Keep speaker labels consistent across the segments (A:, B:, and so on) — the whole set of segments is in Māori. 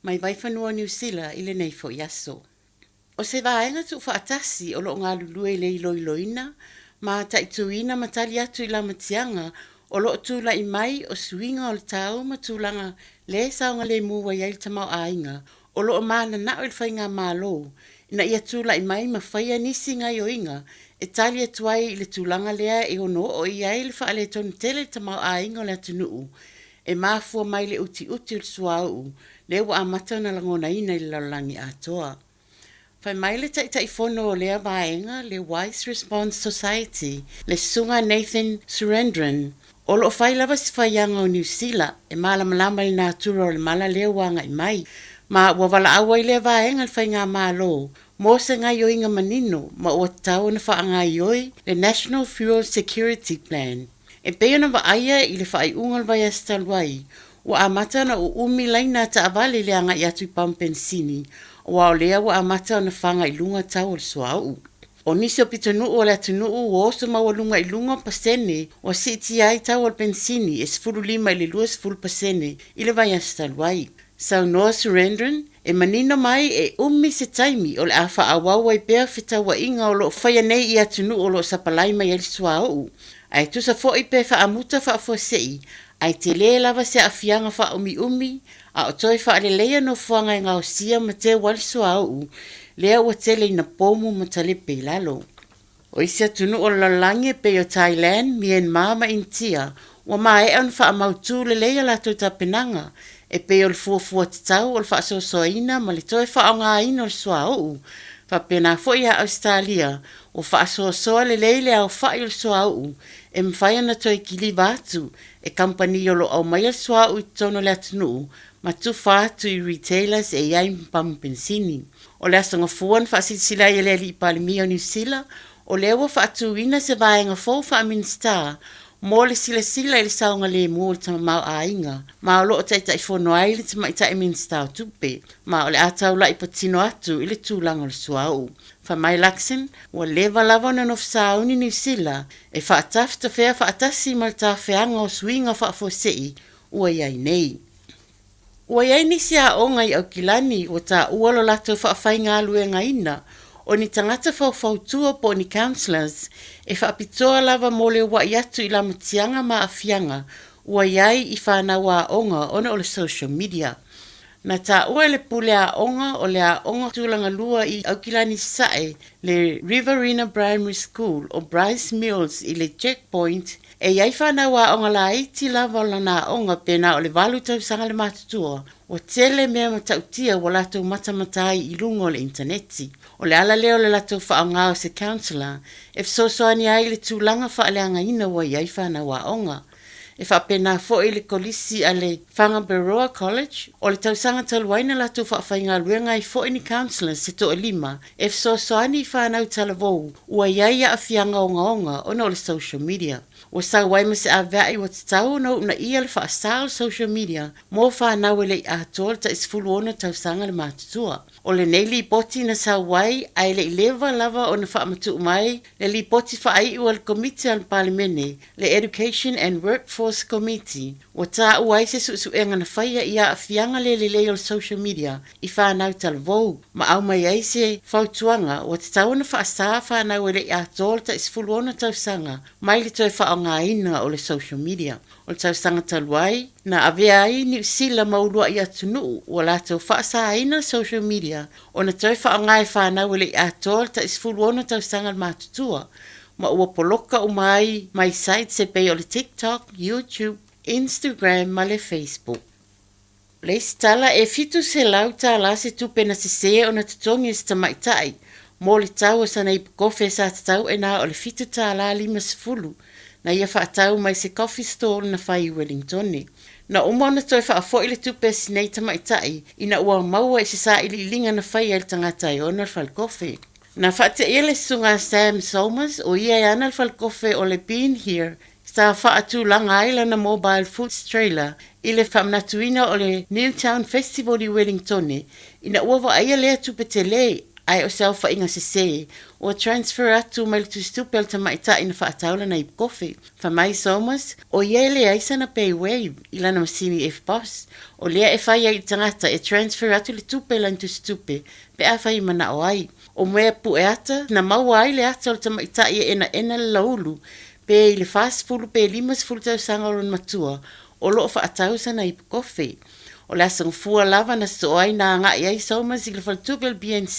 A: mai vai whanua New Zealand i le nei fo yaso. O se vaenga tu whaatasi o lo ngā lulue le iloiloina, ma ta ituina matali atu i la matianga, o lo tūla i mai o suinga o le tau matulanga le saunga le mua iai tamau ainga, o lo mana na o il whainga malo, ina ia tūla i mai ma whaia nisi ngai o inga, e tali atuai i le tūlanga lea e ono o iai le whaale tonu tele tamau ainga o le atunuu, e mafua mai le uti o le suau, le wa amata na langona ina i lalangi atoa. Fai mai le tai fono o lea vaenga le Wise Response Society, le sunga Nathan Surendran, o lo fai lava si faianga o New Zealand, e malamalama i natura o le mala lea wanga i mai, ma wawala awa i lea vaenga le fai ngā malo, mo se ngai o inga manino, ma o tau na whaanga i oi, le National Fuel Security Plan. E peo na vaaya i le fai ungal vai astalwai, wa amata na o umi laina ta avale le anga i atu i pampensini, wa o lea wa amata na whanga i lunga tau o suau. O nisi o pitonu o le atunu o oso mawalunga i lunga pasene, o siti ai tau o pensini e sfuru lima i le lua sfuru pasene, i le vai astalwai. Sau noa surrenderen, e manino mai e umi se taimi o le afa awawa i bea fita wa inga o lo whaia nei i atunu o lo sapalai mai el suau. Ai tu sa fo i pe fa amuta fa fo sei, ai te le lava se afianga fa umi, a o toi fa ale leia no fuanga i ngau sia ma te wali suau, lea ua tele ina pomu ma tale pe lalo. O isi atunu o lalange pe o Thailand, Myanmar ma India, ua mae an fa amautu le leia lato ta penanga, e pe o le fuafua titau o le fa asosoina ma le toi fa o ngā ino le suau, fa pena fo ia Australia, o fa asosoa le leile au fa i le suau, e mwhaia na toi kili vatu, e kampani o lo au mai le suau i tono le atunu, ma tu fatu i retailers e iai pampensini. O le asanga fuan fa sila i le li palimi o New Zealand, o lewa fa atuina se vaenga fau fa minister, mo le sila i le saunga le mo le tamamau a inga, ma o loo taita i fono ai le tama i ta minister tupe, ma o le atau la i patino atu i le tūlanga le suau. Fa mai laksen, o leva lava na nofsauni New Zealand, e fa atafta fea fa atasi ma le tawhianga o swinga fa afosei, ua iai nei. Ua iai nisi a onga i au kilani o ta ualo lato fa afai ngā luenga ina, o ni tangata fautua po ni counselors, e whaapitoa lava mo le wa iatu i la matianga ma afianga, ua iai i whanau a onga ona o le social media. Na ta ua le pule a onga o le a onga tūlanga lua i Aukilani Sae, le Riverina Primary School o Bryce Mills i le Checkpoint, e iai whanau a onga la iti lava o lana a onga pena o le valu tau sanga le matutua, o tele mea matautia wa lato matamatai i lungo o le interneti. O le ala leo le lato whaangao se counselor, e fsosoani ai le tūlanga whaaleanga ina wa iai whanau a onga. E whapena fo i le kolisi a le Whangaberoa College, o le tausanga taluaina lato whawhainga luenga i fo i ni counselor se to lima, e fsosoani i whanau talavou, ua iai a fianga onga ona o le social media. O sa waima se a vea i wa tatau na una ia le whaasao social media, mo whanau le a tol ta isfulu ona tausanga le matutua. O le nei li poti na sa wai, ai le leva lava o na whaamatu mai, le li poti whaai ua le komite al palimene, le Education and Workforce Committee, o ta uai se suenga na whaia ia a fianga le o social media, i whanau talavou, ma au mai ai se whautuanga, o tatau na whaasa whanau le a tol ta isfulu ona tausanga, mai le toi wha ngā ina o le social media. O le tausanga taluai, na avea ai New Zealand maulua i atunu, o lato whaasa ina social media, o na toi wha ngai whanau le atol ta isfulu ona tausanga le matutua, ma ua poloka o mai site se pei o le TikTok, YouTube, Instagram, ma le Facebook. Le stala e fitu se lau ta la se tupena se se o na tutongi se tamaitai, mo le tau sa na ipukofe sa tatau e na o le fitu ta la 5 na ia whaatau mai se coffee store na whai Wellingtoni. Na umona toi whaafo i le tupe sinei tamaitai, ina ua maua i se sa ili linga na whai el tangatai o na whalkofe. Na whaate ia le sunga Sam Somers o ia e ana whalkofe o le Being Here, sa whaatu langa aila na mobile foods trailer, i le whamnatuina o le Newtown Festival i Wellingtoni, ina ua wa aia lea tupe te le, ai o se au whainga se, o transfer atu mai tu stupel ta maita ina whaataula na ip kofi. Fa mai somas, o iele aisa na pay wave, ilana masini F-Boss. O lea e whai ai tangata e transfer atu le tupel an tu stupe, pe a whai mana o ai. O mea pu e ata, na maua ai le ata o ta maita ia ena le laulu, pe i le fast fulu pe limas fulu tau sanga o matua, o loo whaatau sa na ip kofi. O le asang fua lava na soai na nga iai saumas i le faltupel BNZ,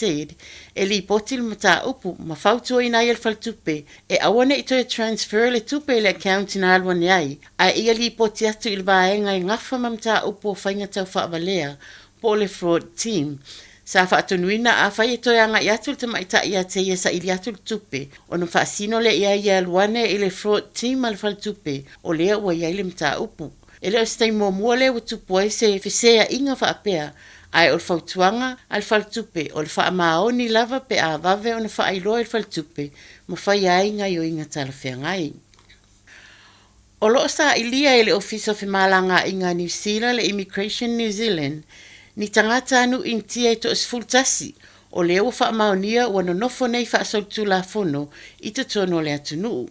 A: e li potil mata upu, ma fautua ina i le faltupe, e awane ito e transfer le tupe le account na alwan iai, a ia li poti atu il vaenga i ngafa mamta upu o whainga tau whaavalea, po le fraud team. Sa whaatonuina a whai ito anga i atu te maita i ate ia sa ili atu le tupe, o na whaasino le ia i alwane i le fraud team al faltupe, o lea ua iai le mta upu. Ele o stai mua le o tupu ai se whisea inga whaapea, ai o le whautuanga al whaltupe, o le whaamaoni lava pe a vave o na whaailoa il whaltupe, ma whai ai ngai o inga tala whea ngai. O loo sa ilia ele Office of Malanga inga New Zealand le Immigration New Zealand, ni tangata anu intia ito asfultasi, o leo whaamaonia ua nonofo nei whaasautu la fono, ito tono le atunuu.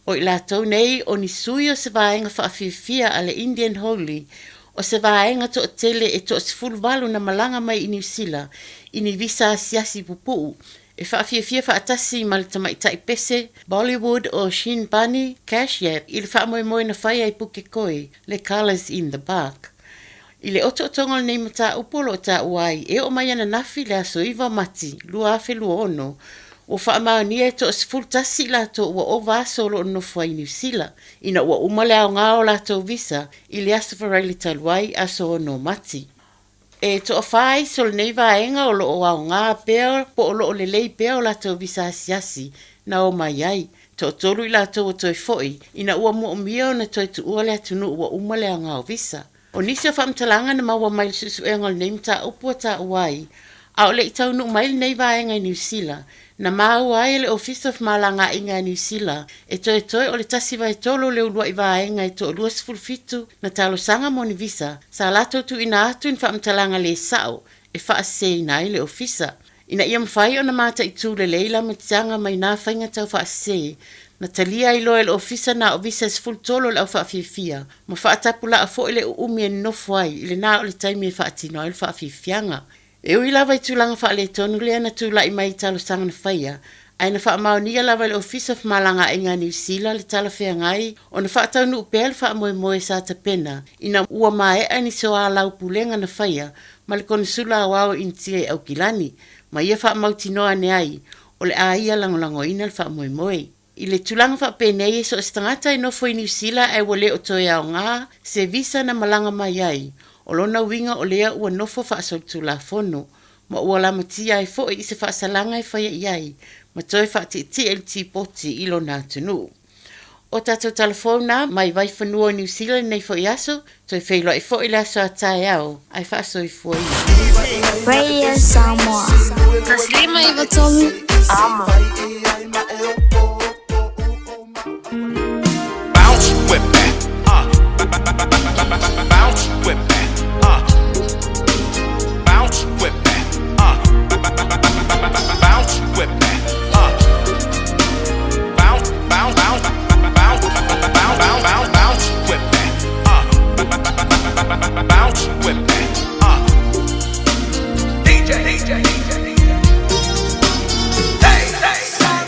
A: O i lātou nei o ni sui o se vaenga whaafifia a le Indian Holy, o se vaenga to tele e to sfulvalu na malanga mai i New Zealand, i ni visa siasi pupuu, e whaafifia whaatasi ma le tamaitai pese, Bollywood o Shin Bunny, Cash App, i le whaamoemoe na whaia i puke koe, le Colours in the Bark. I le oto tongol nei mata upolo o ta uai, e o mai ana nafi le aso iwa mati, lua afe lua ono, o whaamaonia e to asfultasi lato ua o vasolo no fwai New Zealand. Ina ua umale au ngao lato visa, i le asa wharaili taluai aso o no mati. E to whai sol nei vaenga o lo o au ngā peo, po o lo o le lei peo lato visa asiasi, na o mai ai. To tolu i lato o toi foi, ina ua mua umio na toi tu ua le atunu ua umale au ngao visa. O nisi o whamtalanga na maua mai susu e ngol nei mta upua ta uai, a o le itau nu mai nei vaenga i New Zealand, na mau ai le Office of Malanga inga New Zealand, e toi o le tasi vai tolo le ulua i vaenga e to luas fulfitu na talo sanga moni visa, sa lato tu ina atu in whamtalanga le sao, e whaase ina i le ofisa. Ina ia mwhai o na mata i tū le leila matanga mai nā whainga tau whaase, na talia i loa le ofisa na o visa sful tolo le au whaafifia, ma whaatapula a fo ile umi e nofwai, ile nā o le taimi e whaatino i le whaafifianga. E ui lava i tūlanga wha le tonu lea na tūla i mai talo sanga na whaia, ai na wha maonia lava le Office of Malanga inga New Zealand le tala whea ngai, o na wha tau nu upea le wha moe sa ta pena, ina ua mae ani so a lau pulenga na whaia, ma le konusula a wao intie au kilani, ma ia wha mautinoa ne ai, o le a ia langolango ina le wha moe. I le tūlanga wha penei so stangata i nofo i New Zealand ai wale o toi au ngā, se visa na malanga mai ai, o lona winga o lea ua nofo whaasautu la fono, ma ua la matia ai fo i se whaasalanga i whaia iai, ma toi whaati TLT poti i lona atunu. O tatou telefona mai vai whanua New Zealand nei fo i aso, toi whailo i fo i la so a tae au, ai whaaso i fo i.
B: Radio Samoa. Taslima iwa tolu. Amo.
C: Bounce with that, bounce with that, bounce with that, bounce with that, bounce, bounce, bounce, bounce, bounce, bounce with that, bounce with that, DJ, DJ, DJ, hey, hey.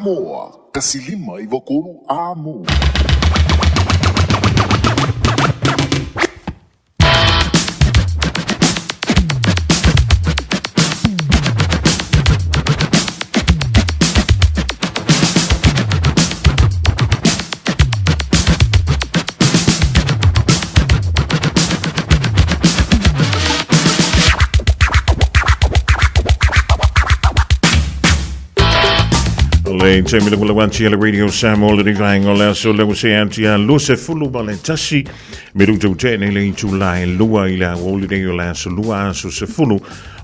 D: Samoa, kasilima i vakulu amo.
E: Le te mila kula wanti ala radio Samoa le rivang o lea so leo se antia lua fulu bale tasi me ruto te ne le intu lai lua i la woli rei o lea so lua aso se fulu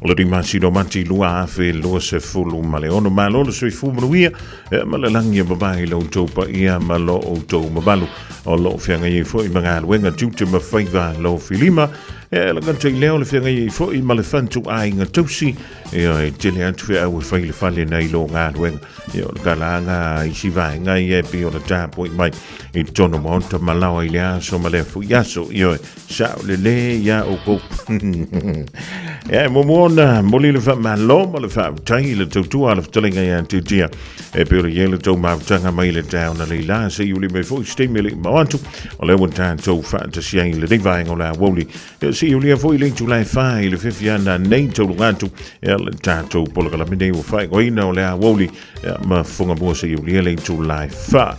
E: o le rimasi do mati lua afe lua se fulu ma le ono malo le sui fu manuia ma le langi babai lo topa ia ma lo o tau mabalu o lo fianga i fo i mga luenga tute ma faiva lo filima la kanta i leo le fianga i fo i ma le fantu ai nga tausi e te le antu fia au e fai le fale nei lo ngā luenga o le kalanga i si vai ngai e pi o le tāpo i mai i tono monta malawa i le aso ma le fu yaso i oe sao le le ia o kou e momona moli le fa malo ma le fa tai le tautua le ftalinga i antitia e pe o le yele tau mautanga mai le tau na le la se yuli me fo i stemi le mawantu o le wanta tau fa ta siai le rivai o la woli se yuli a fo i le tulai fai le fifiana nei tau lungantu e le tātou polo kala mene o fai goina o le a woli ma funga mua se yuli le tulai fa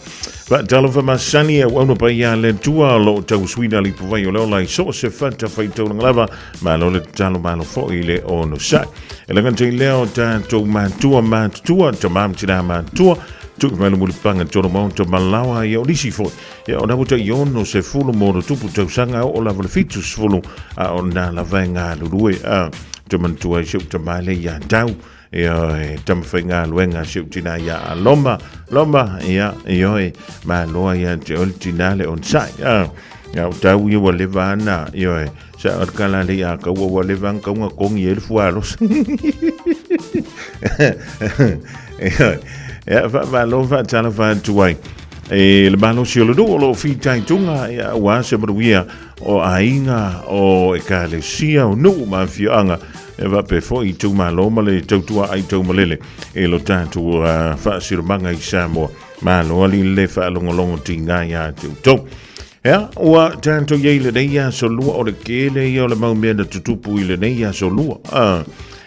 E: va talo fa masani e wana pa ia le tua lo tau suina li puvai o leo lai so se fanta fai tau lava ma lo le talo malo fo i le ono sa e le kanta i leo tātou matua ta mamtina matua tu mai le mulipanga toro monta malawa ia o lisi fo ia o nabuta i ono se fulu mono tupu tau sanga o lava le fitu sfulu a o na la venga lurue a te mantua i siu te maile ia tau ia tam whainga luenga siu tina ia a loma ia ioi ma loa ia te oltina le on sai ia tau ia wa leva ana ioi sa orkala le ia kaua wa leva kaunga kongi e le fualos ia va lo va tala va tuai e le balo si lo do lo fi tai tunga ia wa se bruia o ainga o e kalesia o no ma fianga e va pe fo i tu malo ma le tautua ai tau malele e lo tatu fa sirmanga i Samoa ma lo ali le fa longo tinga ia tu ja wa tanto ye le ia so lua o le kele ia o le mau mea tutupu i le ia so lua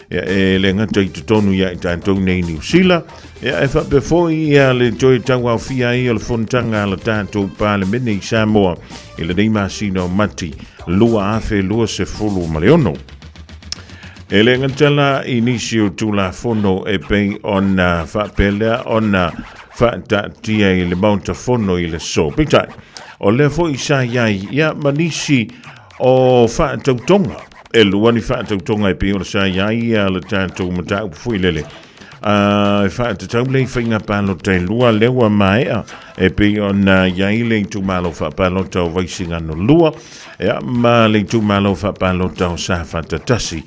E: e le ngata i tutonu ia i tanto nei New Zealand e fa pe fo ia le toi tau au fia i o le fontanga la tanto pa le mene i Samoa i le ma sino mati lua afe lua se fulu maleono e le ngatala inisio tula fono e pei ona fa pelea ona fa tatia i le maunta fono i le so pitai o le fo i sa iai ia manisi o fa tautonga e luani fa tautonga e pei ona sa iai ia le tātou matau fui lele e fa tau le whainga palo te lua lewa maea e pei ona iai le tu malo fa palo tau vaisinga no lua ma le tu malo fa palo tau sa fa tatasi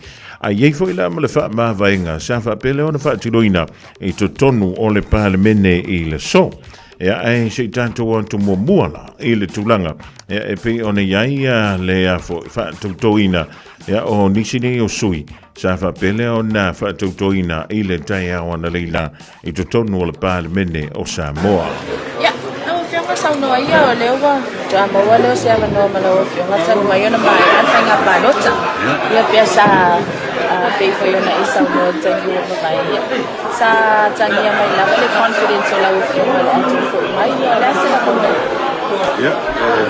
E: a iei fo ila ma le wha maa vaenga sa wha pele ona wha tiroina i to tonu o le palemene i le so e se tanto wantu mo muala i le tulanga e pe ona iai le a fo wha tautoina o nisine o sui sa wha pele ona wha tautoina i le tai awana leila i to tonu o le palemene o Samoa
F: Sauno ia o leo wa tama wa leo se ava no malo fio ngata mai ona mai ata nga balota ia piasa pe foi ona isa no tangi o mai sa tangi mai la le confidence o la o fio o antu foi mai la se la con
G: ia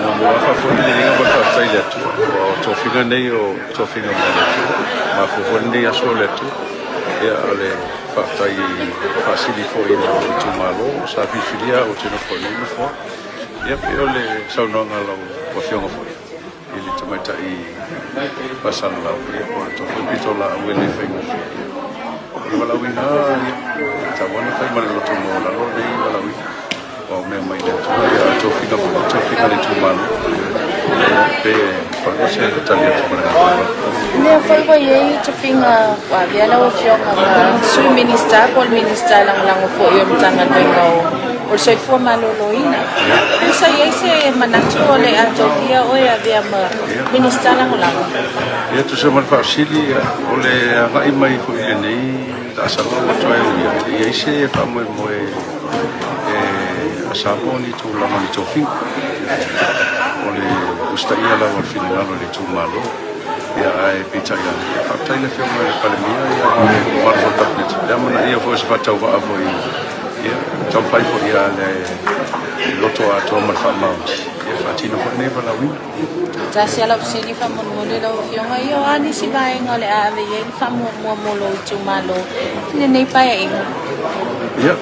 G: no mo fa foi ni nga ba fa sai le tu o to finga nei o to finga mai ma fo foi ni aso le tu ia ale fa tai facili foi no tu malo sa filia o te no foi no foi ia pe ole sau no nga lo o fionga foi ili te mai tai pasala la ia o to foi pitola o ele fenga o la wina ta bona fai male lo tu mo la lo nei la wi o me mai le to fica le tu malo pe pa se talia tu
F: ne foi ko ye to finga wa via la o fionga sui minister pol minister lang o foi o mtanga no o se fo maloloina sa ye se manatu ole atofia o ya via ma minister lang
G: ia tu se man facili ole ngai mai fo ile nei asalo to ia se fa mo Samoa ni tu lama ni tofi. Ole ustaia la wal finalo le tu malo. Ya ai pita ya. Fakta ile film ile palemia ya wal volta net. Dama na ia foi se tau va foi. Ya, tau pai foi ya le loto a to mal fama. Ya fatina foi neva la wi.
F: Tasi ala usini famonole la ufionga iyo ani si vai ngole ave ye famo mo tu malo. Nei pai inga.
G: Ya.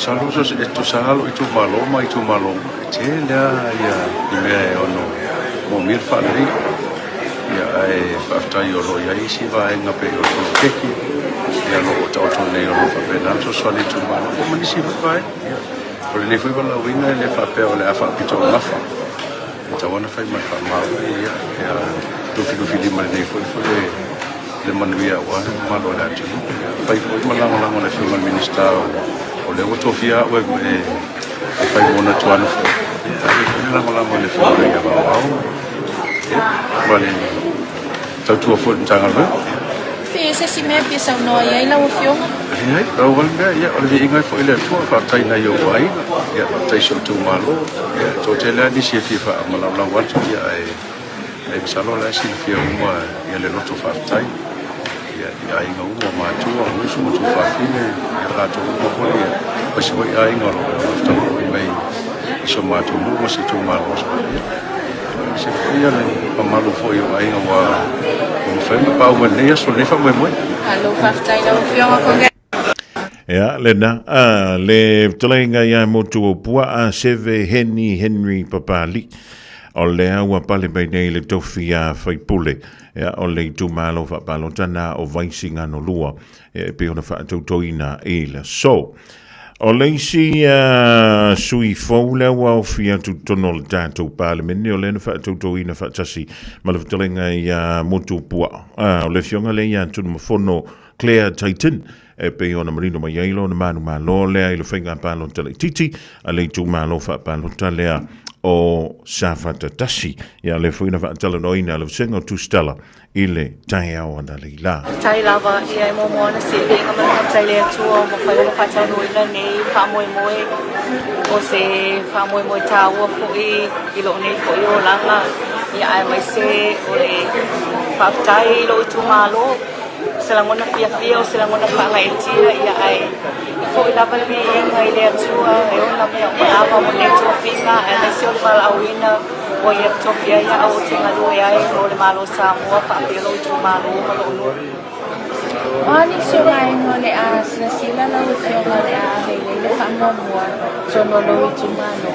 G: Saludos esto salo itu malo. Tela ya ime ono momir fali. Ya after yo lo ya isi va en ape yo keki. Ya lo auto ne yo fa pedazo sali tu malo. Como ni si vai. Por le fui la winga le fa pe ole afa pito lafa. Tawana fai mai fa ma ya tu fili mal ne foi le manuia wa malo la tu. Fai foi malango le film minister o le utofia we fai mona tuana fo la le fo ya ba vale tu fo tanga ba
F: se si me pisa no ya la ufio
G: ai o wala ya o le ingai fo ile tu fa tai na yo vai ya tai so tu malo ya to tela di si fifa mala wa tu ya ai salo la si fia uma ya le loto fa tai ya inga uma ma tu o musu tu fa fine ya tu mo ko ya o si ya inga lo sta mo mai so ma tu mo si tu ma lo se fia le pa ma lo fo yo inga wa o fa me pa o ne so ne fa mo mo
F: allo fa tai la ufio ko
E: ya lena le tolenga ya motu pua a seve Henry Papali o le aua pale bai nei le tofia fai pule ya o le tu malo fa palo tana o vaisinga no lua pe ona fa totoina ele so o le si sui foule wa o fia tu tonol tato pale meni o le fa totoina fa tasi ma le tolenga ya motu pua o le fionga le ya tu fono Claire Titan pe ona marino mai yailo na manu malo le ai le fenga palo tele titi a le tu malo fa palo tale o safata tasi ya le fuina fa tele noina le sengo tu stella ile tai au ana lila
H: tai lava ia mo mo na se nga ma tai le tu mo fa mo fa tai noina nei fa mo o se fa mo ta o fo i lo nei fo yo langa ia ai mai se o le fa tai lo tu malo selangona pia o selangona pa ngai tia ia ai fo ila ba ni ngai le tua e ona me o ava mo le to finga e le se o pa awina o ia to pia ia o tinga lo ia e o le malo sa mo pa pia lo tu malo lo
F: ani so ngai ngole a sila la o se ngole a le fa mo so no lo tu malo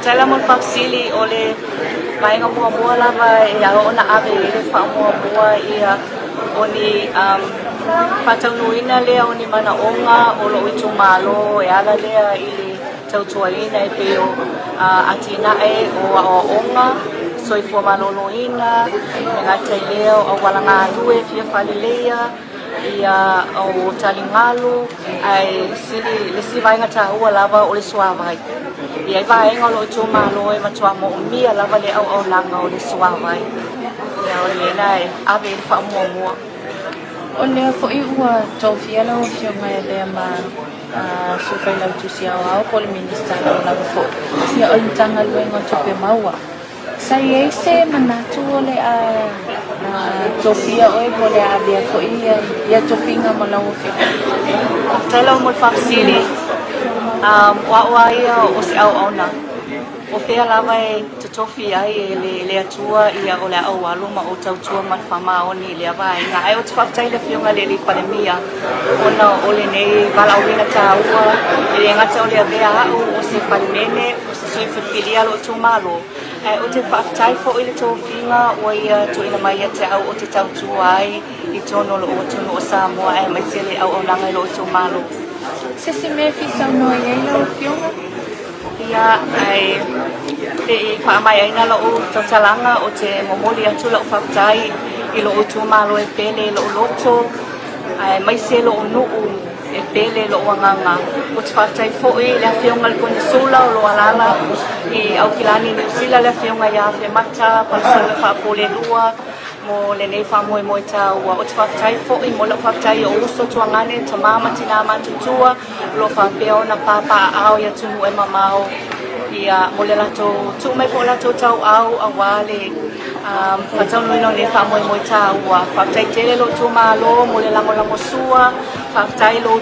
H: tala mo fa sili o le mai nga mo la va ia ona ave le fa mo ia oni pataunuina lea oni mana onga o lo itu malo e ala lea ili tautuaina e peo atina e o onga soi fo maloloina ngatai lea o walanga lue fia falilea ia o talingalu ai sili le si vai ngata o lava o le suavai ia vai nga lo itu malo e matua mo mia lava le au langa o le suavai ia o le nai ave fa mo
F: o le fo i ua tofia la o fionga e le ma so fai la tusia o ko le minister la fo ia o tanga luenga tope maua sai e se manatu o le tofia o e ko le abia fo ia tofinga ma la o fio
H: tela mo fasili wa ia o se au ona o fea lava e te tofi ai le atua ia o le au aluma o tautua ma fama oni le vai nga ai o te whaftai le fionga le li pandemia ona o le nei wala o wina ta ua le ngata o le avea au o se palimene o se sui whiwhilia lo tu malo o te whaftai fo i le tofinga o ia tu ina mai te au o te tautua ai i tono lo o tunu o Samoa e mai sele au o nanga lo tu malo
F: se me fisa no ia lo fionga
H: ia ai te pa mai ai na lo to talanga o te momoli atu lo whaftai i lo tu malo e pele lo loto ai mai se lo no e pele lo wanganga o te whaftai fo i le fionga le kone sula o lo alala i au kilani ni sila le fionga ia fe mata pa sala fa pole lua mo le nei fa mo tau o te whaktai fo I mo le whaktai o uso tuangane ta mama tina matutua lo fa peo na papa au ya tunu e mamao ia mo le lato tu mai fo lato tau au awale fatau no le fa mo tau wa whaktai tele lo tu malo mo le lango sua whaktai lo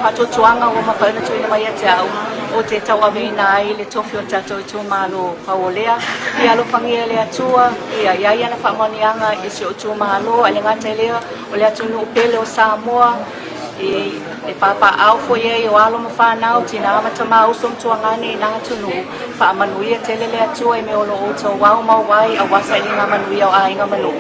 H: fato tuanga o mawhaina tuina mai a tau o te tau awina I le tofi o tato I tu malo paolea ia lo fangia le atua ia na whamanianga I si o tu malo ale ngata lea o le atunu upele o Samoa e papa au fo ye o alo mo whanau tina amata mausom tuangane na atunu whaamanuia tele le atua I me o lo o tau wau mau wai a wasa I nga manuia o a inga manu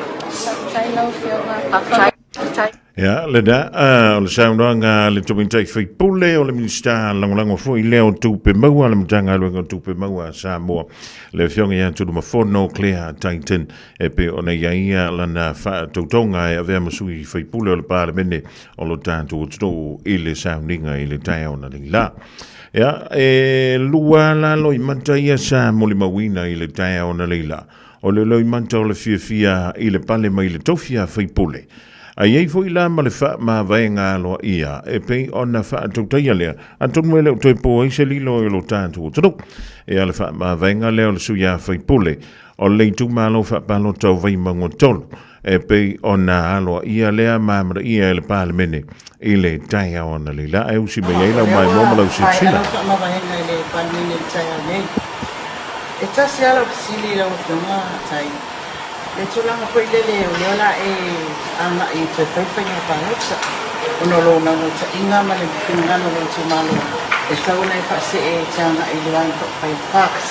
E: Ja, le da, o le saunanga le tumintai whaipule o le minista langolango fo I leo tupe maua le mtanga luenga tupe maua Samoa. Le fionga ia tulu mafono Claire Titan e pe o na iaia lana wha tautonga e avea masui whaipule o le pāle mene o lo tātu o tuto I le sauninga I le tai o na lila. Ja, e lua la loi mantaia sa moli mawina I le tai o na lila. O le loi manta o le fia I le pale mai le tofia whaipule. Ai ei fo ila ma le wha ma vaenga aloa ia, e pei ona wha atautaia lea, antonu e leo toi po ai se lilo e lo tātu o tanu, e ale wha ma vaenga leo le suia whaipule, o leitu ma lo wha palo tau vai mango tolu, e pei ona aloa ia lea mamara ia e le pāle mene, I le taia ona le la, e usi mai eila mai moma lau si sila.
A: Pai alo ma vaenga I le pāle mene le taia nei, e tasi alo pisili lau whiunga tai, le tulanga koe lele o leola e anga I te whaiwhainga pālotsa. Ono lo na no ta inga ma le whingano lo tu malo. E sauna I whase e te anga I le wang whai whaks.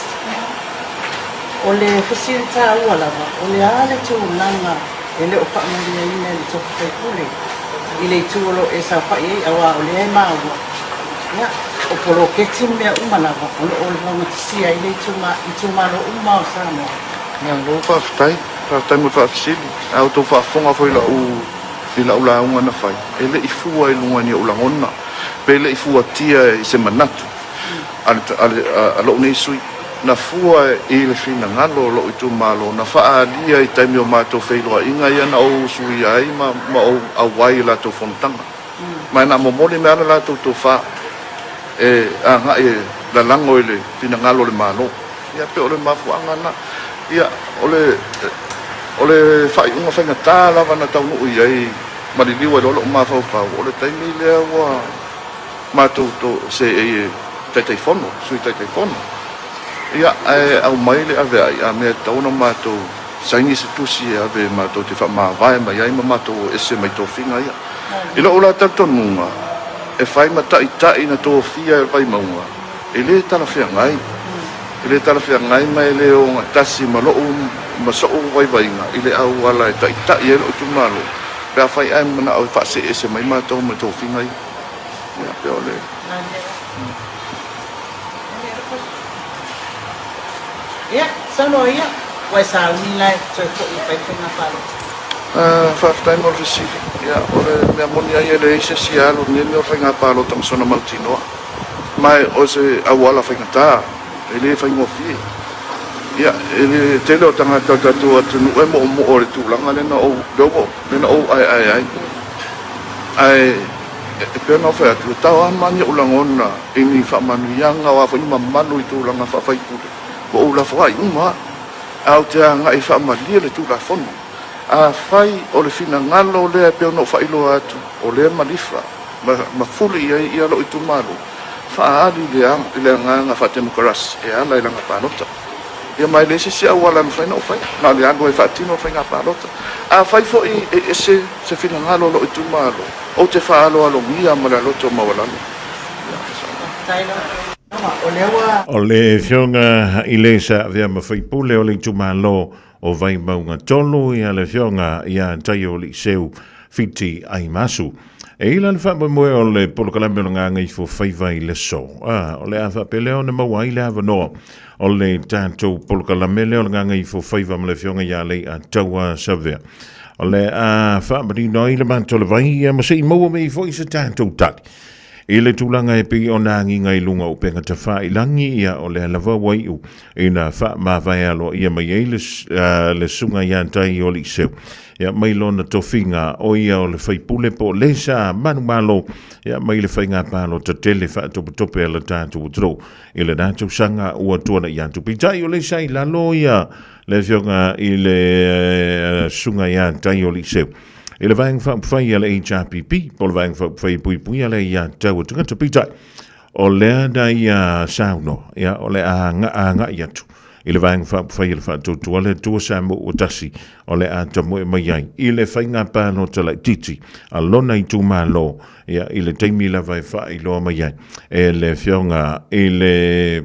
A: O le whasiri tā ua lava, o le ale tu nanga e le o whaamaria ina le tofu whaipule. I le tuolo e sa whai e awa o le e maua. Ia, o polo keti mea uma lava, o le wanga tisia I le tu malo uma o Samoa.
G: Nga lo whaftai mo whafisili. Au tō whafonga fo I la ula unga na whai. E le I fua I lunga ni ulangona. Pe le I fua tia I se manatu. A lo nei sui. Na fua I le whina ngalo lo I tū malo. Na wha alia I taimi o mātou whailoa. Inga ia na o sui ai ma o awai la tō whontanga. Mai na momoli mea la tō wha. E a nga e la lango I le whina ngalo le malo. Ia pe o le mafuanga na. Ia, ole whai unga whainga tā lava na tau nui ai mariliwa lolo mawhau ole taimi lea wa mātou to se e taitai whono, sui taitai whono. Ia, au mai le ave ai, a mea tauna mātou saingi se tusi e ave mātou te wha mawai mai ai ma mātou ese mai tō whinga ia. Ila ola tatonunga, e whai ma tai na tō whia e pai maunga, e le tala whea ngai. Ile tala fia ngai mai le o ngatasi malo ma so vai vainga ile au wala ta e lo tumalo pe fai ai mana au fa se ese mai ma to finga ya pe ole
A: ya sono ia wai sa ni lai so ko I pai na palo
G: fa time of the city ya ole me amonia ile ese sialo ni no finga palo tam sono maltino mai o se awala finga ta ele fai ngofi ia ele telo tanga tata tu atu e mo o le tu langa le na o logo le na o ai pe no fa tu ta wa mani ulangona ini fa manu yanga wa fa ni manu tu langa fa fai ku bo ula fa uma au te nga I fa mali le tu la fon a fai o le fina ngalo le pe no fa ilo atu o le malifa ma fuli ia lo tu malu fa ali le nga fa demokrasi e ala ila nga panota ia mai le se wala no fa no fa na le ando fa tino fa nga panota a fai fo I se fina ngalo lo tu malu o te fa alo mia ma la loto ma wala
E: o le fionga I le sa vea ma whaipule o le tumalo o vai maunga tolu ia le fionga ia tai o li seu fiti ai masu. E ila le whaapa moe o le polokalame o nganga I fo whaiwai le so. O le awha pele o ne mawai le hawa noa. O le tātou polokalame le o nganga I fo whaiwa ma le fionga ia le a taua savea. O le whaapa ni noi le manto le vai ia ma se I maua me I fo I se tātou tali. I le tūlanga e pi o nā nginga I lunga o penga ta wha I langi ia o le lava wai u I nā wha mā vai alo ia mai ei le sunga ia tai o li seu. Ia mai lona tofinga o ia o le whaipule po le sa manu malo ia mai le whainga palo ta tele wha tope ala tātu utro I le nātu sanga ua tuana I antu pitai o le sa I lalo ia le fionga I le sunga ia tai o li seu. I le vaeng whai ala HRPP po le vaeng whai pui ala ia tau tangata pitai o lea da ia sauno ia o le a nga iatu. I le vaeng whai le whātutu o le tua samu o tasi o le a tamu e mai ai. I le whainga pāno tala titi a lona I tū mālo ia I le teimi la vai whai loa mai ai. E le whionga I le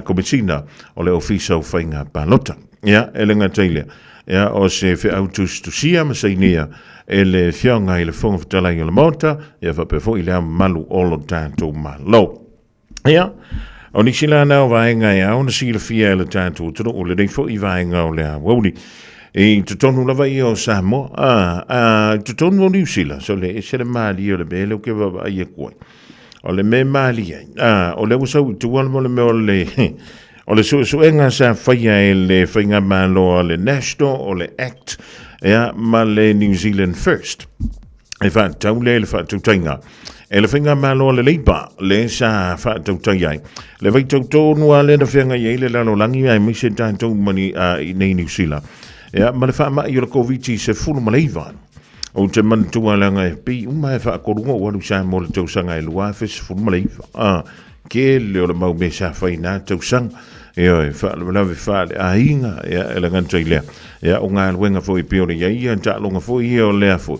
E: komisina o le ofisa o whainga pālota. Ia e le ngatailea. Ia o se whiautus tusia masainia e le whionga I le whonga whatalai o le mota ia whapefo I le malu o lo tātou mālo. Ia o ni sila na o vaenga ia o na sila fia le tātou tunu o le nei fo I vaenga o le a wauli e tutonu lava I o Samoa tutonu o New Zealand so le se le mali o le bele o ke vava I e koi o le me mali ai o le usau tuwal mo le me o le o le suenga sa whaia e le whainga malo o le National o le Act ia ma le New Zealand First e wha tau le wha e le whainga malo le leipa, le sa whaatautai ai. Le vai tautonu a le na whenga i le lalo langi ai mi se tātou mani I nei New Zealand. Ea, ma le whaama I o le COVID se fulu ma leivan. O te mantua langa e pi, uma e whaakorunga o alu sa mo le tausanga e lua se fulu ma leiva. Ke le o le mau me sa whaina tausanga. Ea, e whaalawe whaale a hinga, ea, e la ngantai lea. Ea, o ngā luenga fo I pio le ia, ta longa fo I o lea fo.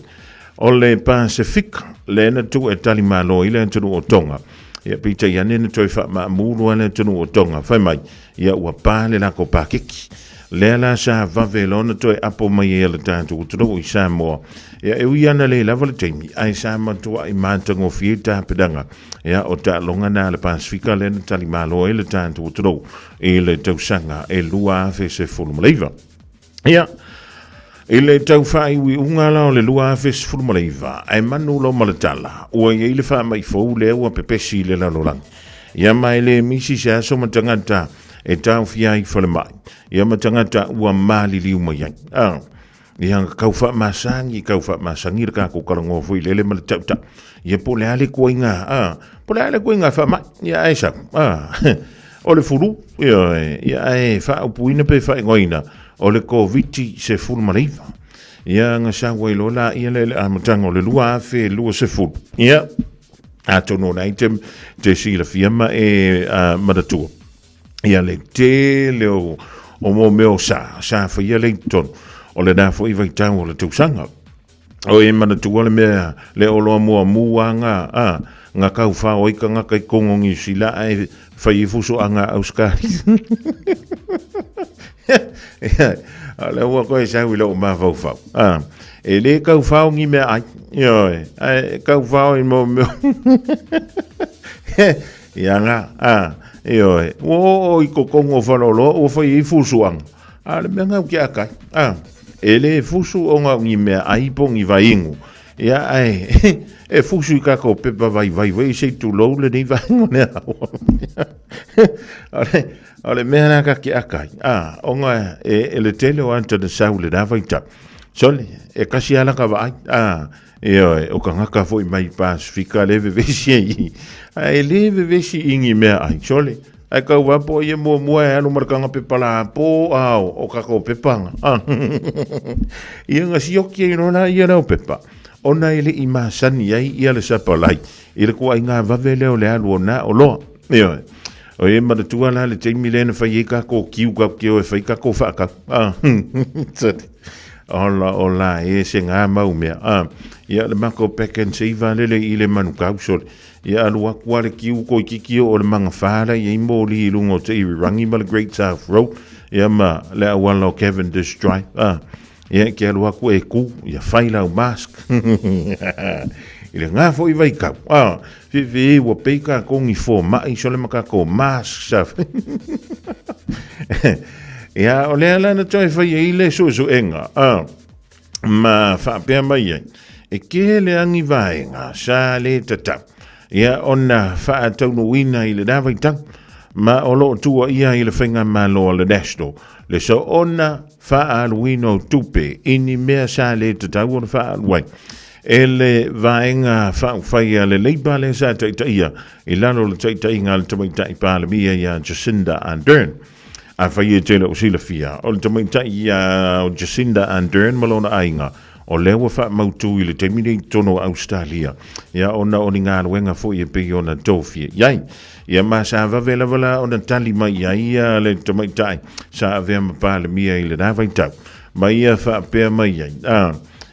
E: O le Pacific, le na tu e tali malo I le tunu o Tonga. Ia pita ia nena toi wha maa mulu le tunu o Tonga. Whai mai, ia ua pā le lako Pakiki. Le la sa vave lona toi apo mai e le tātu o tunu I Samoa. Ia e ui ana le lava le teimi. Ai sa matua I mātango fie tā pedanga. Ia o tā longa na le Pacifica le na tali malo le tātu o tunu. E le tausanga e lua afe se fulu maleiva. Ia. I le tau whai ui unga lao le lua awhis fulmaleiva, ai manu lo malatala, ua i le wha mai fau le ua pepesi le lalolang. Ia mai le misi se aso matangata e tau whiai whale mai, ia matangata ua mali liu mai ai. Ia kau wha masangi, le kako karango fui le malatauta, ia po le ale kua inga, po le ale kua inga wha mai, ia ai sa, o le furu, ia ai wha upuina pe wha ingoina, o le COVID se fulu maleiva. Ia nga sa wai lola ia le amatanga o le lua afe lua se fulu. Ia atono na item te sila fiama e madatua. Ia le te leo o mo meo sa whaia le tono o le nafo I vaitau o le tausanga. O e madatua le mea le oloa mua nga kau whao ika nga kai kongongi sila e whai fuso anga auskari. Le ua koe sau I lau maa fau. E le kau whao ngi mea ai. Ioe, kau whao I mo meo. Ia nga, ioe. O I kokongo whanolo, o whai I fusuang. Le mea ngau ki akai. E le fusu o ngau ngi mea ai po ngi vaingu. Ia ai, e fusu I kako pepa vai se tu lou le ni vaingu nea. Ale mea naka ki akai. Onga e le tele o anta na sau le nawaita. Sole, e kasi alaka vai. O ka ngaka fo I mai Pasifika leve vesi ai. E leve vesi ingi mea ai. Sole, ai kau wapo I mua e anu marakanga pepala po au o kako pepanga. Ia nga sioki e nona ia nao pepa. Ona ele I masani ai ia le sapalai. Ile kua inga vave leo le alu o na o loa. Ia o e maratua la le teimi lena whai e kako kiu kako e whai kako whaka. Ola e se ngā mau mea. Ia le mako peken seiva lele I le manu kausole. Ia alu akua le kiu ko kiki o le manga whara I mōli I lungo te Irangi ma le Great South Road. Ia ma le awala o Cavendish Drive. Ia ki alu akua e ku. Ia whai lau mask. I le ngā fo I vai kau. Whiwhi ua peika kongi fō mai so le makako mask saf. Ia o lea lana toi whai I le so enga. Ma whapea mai ai. E ke le angi vaenga sa le tatau. ia ona faataunuina i le davaitau ma o loo tua ia i le whainga malo le national le so ona faaaluina o tupe ini mea sa le tatau o le faaluai e le vaenga whaia le leipa le sa taitaia i lalo le taitainga le tamaitai pālamia ia Jacinda Ardern a whaia tele o sila fia o le tamaitai ia o Jacinda Ardern malona ainga o lewa wha mautu i le temine tono Australia ia ona o ni ngā luenga fo i pe ona tofia iai ia ma sa vavela vala ona tali mai ia le tamaitai sa avea mapālamia i le nāwaitau ma ia wha pēr mai iai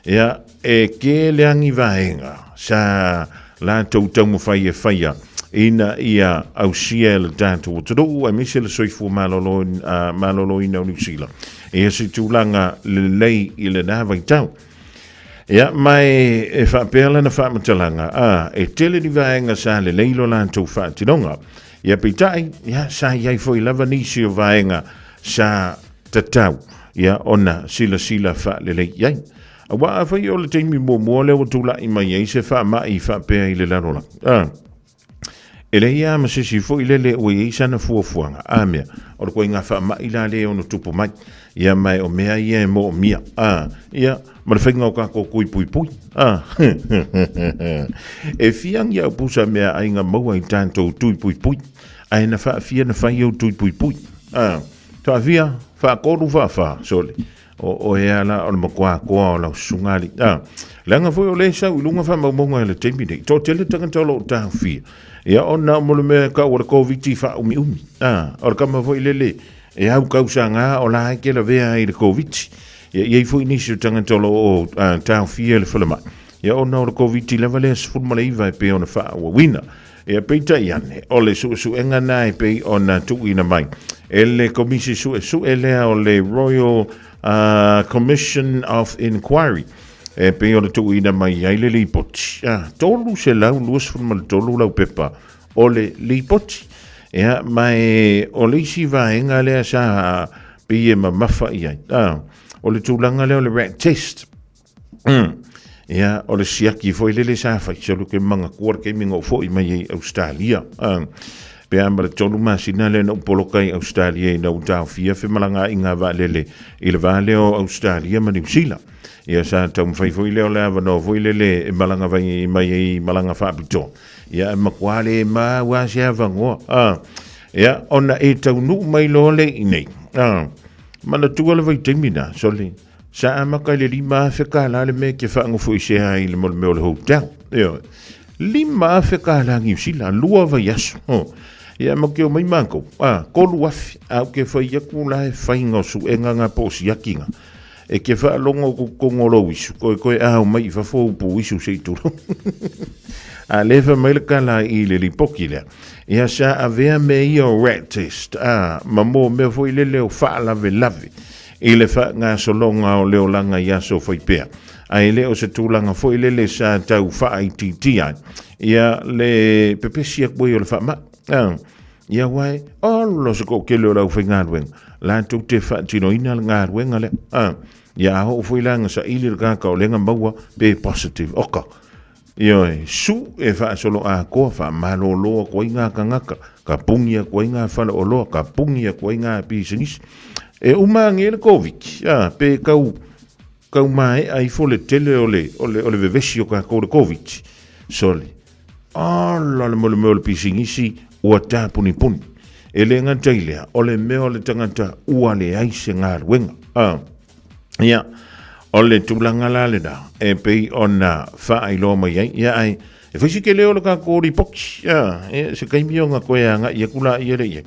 E: ia e ke leangi vaenga sa la tautau mo whaia ina ia au sia le tātou o taro a mese le soifu malolo i nau New Zealand e se tūlanga le lei i le nāwaitau ia mai e whapela na whamatalanga e tele ni vaenga sa le leilo lantou whaatinonga ia pitai ia sa iai foi lava nisi o vaenga sa tatau ia ona sila wha le lei iai awa a whai o le teimi mua leo tula i mai ei se wha mai wha pēr i le larola. E le ia ma se si fo i lele o i sana fuafuanga. Mea, o le koe ngā wha mai la leo no tupu mai. Ia mai o mea ia e mo o mia. Ia, ma le whainga o kako kui pui pui. E fiang ia pusa mea ainga maua i tātou tui pui pui. Ai na wha fia na whai au tui pui pui. Tā fia, wha koru wha sole. O e ala o le makua koa o lau sungali. Langa foi o le sa ulunga fa maunga le teimi nei. Tō tele tangata lo tāng fia. Ia o na mole mea ka o le COVID fa umi. O le kama foi lele. E au kausa ngā o la haike la vea i le COVID. Ia iei foi nisi o tangata lo o tāng fia le whalama. Ia o na o le COVID leva le sfurma le iwa e pe o na fa o wina. Ia peita iane. O le su enga na e pe o na tuina mai. E le komisi su e lea o le Royal Commission of Inquiry e pe o le tuina mai ai le lipoti tolu se lau luas formal tolu lau pepa o le lipoti mai o le isi vaenga lea sa pe e mamafa iai o le tūlanga leo le rat test o le siaki foi lele sa fai selu ke manga kuar ke mingo foi mai i Australia pe ambara tolu masina le no polokai Australia i nau tau fia fe malanga inga va lele i le vale o Australia ma New Zealand ia sa tau mwhai foi leo le avano foi lele e malanga vai mai i malanga whapito ia makwale ma wasi avangoa ia ona e tau nu mai lo le i nei mana tua le vai temina sole sa amaka le lima feka la le me ke whaango foi se hai le mole meo le hotel lima feka la New Zealand lua vai aso ia mo ke o mai manko kolu afi au ke fai aku la e whainga su e nganga posi akinga e ke wha longo ku kongolo isu koe au mai fa fo pu isu se turu a lefa mai le kala i le lipoki lea ia sa avea me i o rat test mamo me foi le leo wha lave i le wha ngā solonga o leo langa i aso fai pea ai leo se tūlanga foi le sa tau wha i titi ai ia le pepesia koe o le wha ma ia wai lo se ko kele o lau whai ngāruenga la tau te wha tino ina ngāruenga le ia ho foi langa sa ili raka o lenga maua be positive oka ia su e wha solo a koa wha malo loa koi ngā kangaka ka pungia koi ngā whala o loa ka pungia koi ngā pisingis e umangi le COVID pe kau mai ai fole tele o le vevesi o ka kou le COVID sole le mole pisingisi ua tā puni e le ngata ilea o le meo le tangata ua le aise ngā ruenga ia o le tūlanga la le da e pei o na wha ai loa mai ai ia ai e whaisi ke leo le ka kōri poki se kaimi o ngā koe anga ia kula ia le ia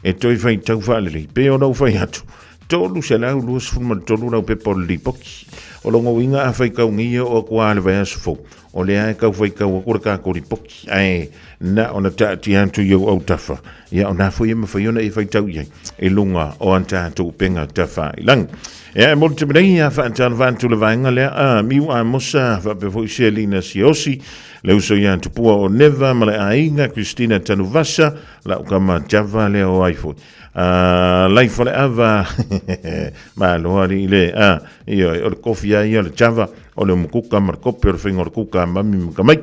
E: e toi whai tau wha le lei pe o nau whai atu tolu se lau luas funma tolu nau pe po le poki o longo inga a whai kau ngia o kua le vai asu fau o le ai kau whai kau akura ka kōri poki ai na ona taati antu iau au tafa ia ona fo ia mawhai ona e whai tau iai e lunga o anta tu penga tafa i lang ia e mori te mrei a wha antana vantu le vaenga lea miu a mosa wha pe fo i se lina si osi le uso ia tupua o neva ma le ainga Christina Tanuvasa la ukama Java le o iPhone life le ava ma lo ari le io o le kofi ia le Java o le mukuka markope o fingor kuka mami mkamai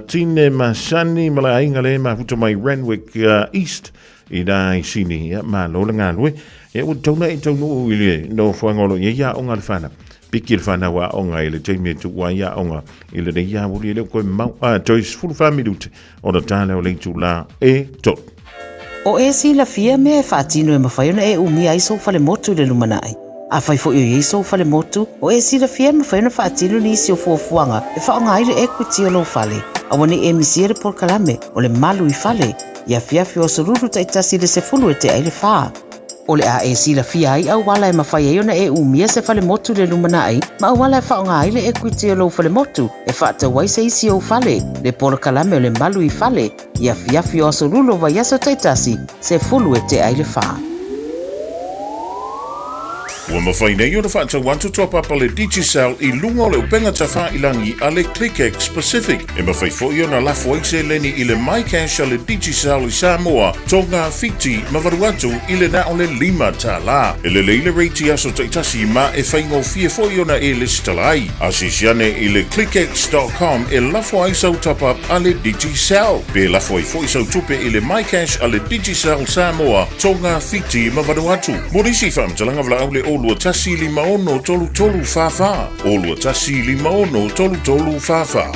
E: tine masani ma le ainga le ma futa mai Renwick East i dai sini ya ma lo nga lue e o tona i tonu ile no fuangolo ia o ngal fana pikir fana wa onga ile Jamie tu wa ya onga ile de ya wuli ile ko ma Joyce full family ut o da tale o le tula e to
I: o e si la fia me fatino e mafaiona e umi ai so fale motu le lumanai a fai fo e so fale motu o e si la fia me faiona fatino ni si o fuanga e fa onga ile equity o lo fale a woni e misiere por kalame o le malu i fale ia fiafi o sururu taitasi le se fulu e te aile faa. O le a e si la fia ai au wala e mawhai e ona e umia se fale motu le lumana ai, ma au wala e whaonga ai le equity o lo fale motu, e whaata wai se isi o fale, le pora kalame o le malu i fale, ia fiafi o sururu wa yaso taitasi se fulu e te aile faa.
E: Ua mawhai nei o na whaata wantu topa pa le Digicel i lunga o le upenga tawha ilangi a le ClickX Pacific. E mawhai fo i o na lafo aise leni i le MyCash a le Digicel i Samoa, tonga fiti mawaruatu i le na o le 5 ta la. E le leile reiti aso taitasi ma e whaingo fia fo i o na e listalai. Asisiane i le clickx.com e lafo aise au tapa a le Digicel. Pe lafo ai fo i sau tupe i le MyCash a le Digicel Samoa, tonga fiti mawaruatu. Morisi whamtalanga vla au le Olua tasi 5 tolu tolu fafa. Olua tasi 5 tolu tolu fafa.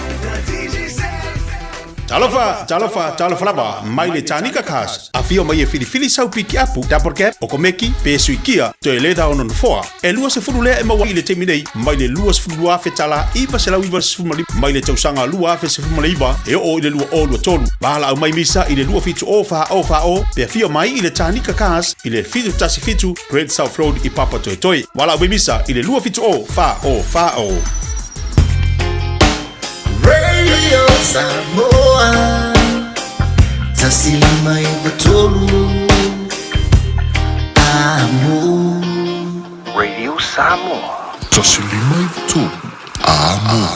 J: Talofa lava, mai le tanika kas. A fio mai e fili sau piki apu, dapor ke, o komeki, pe suikia, to e leda ono foa. E lua se furu lea e mawa i le teminei, mai le lua se furu afe tala, iwa se lau iwa se furu mali, mai le tausanga lua afe se furu mali iwa, e o i le lua tolu. Bahala au mai misa i le lua fitu o, pe fio mai i le tanika kas, i le fitu tasi fitu, Great South Road i Papa Toi. Wala au mai misa i le lua fitu o, fa o.
K: Radio Samoa Tasilima Ivatolu Amo Radio Samoa
D: Tasilima Ivatolu Amo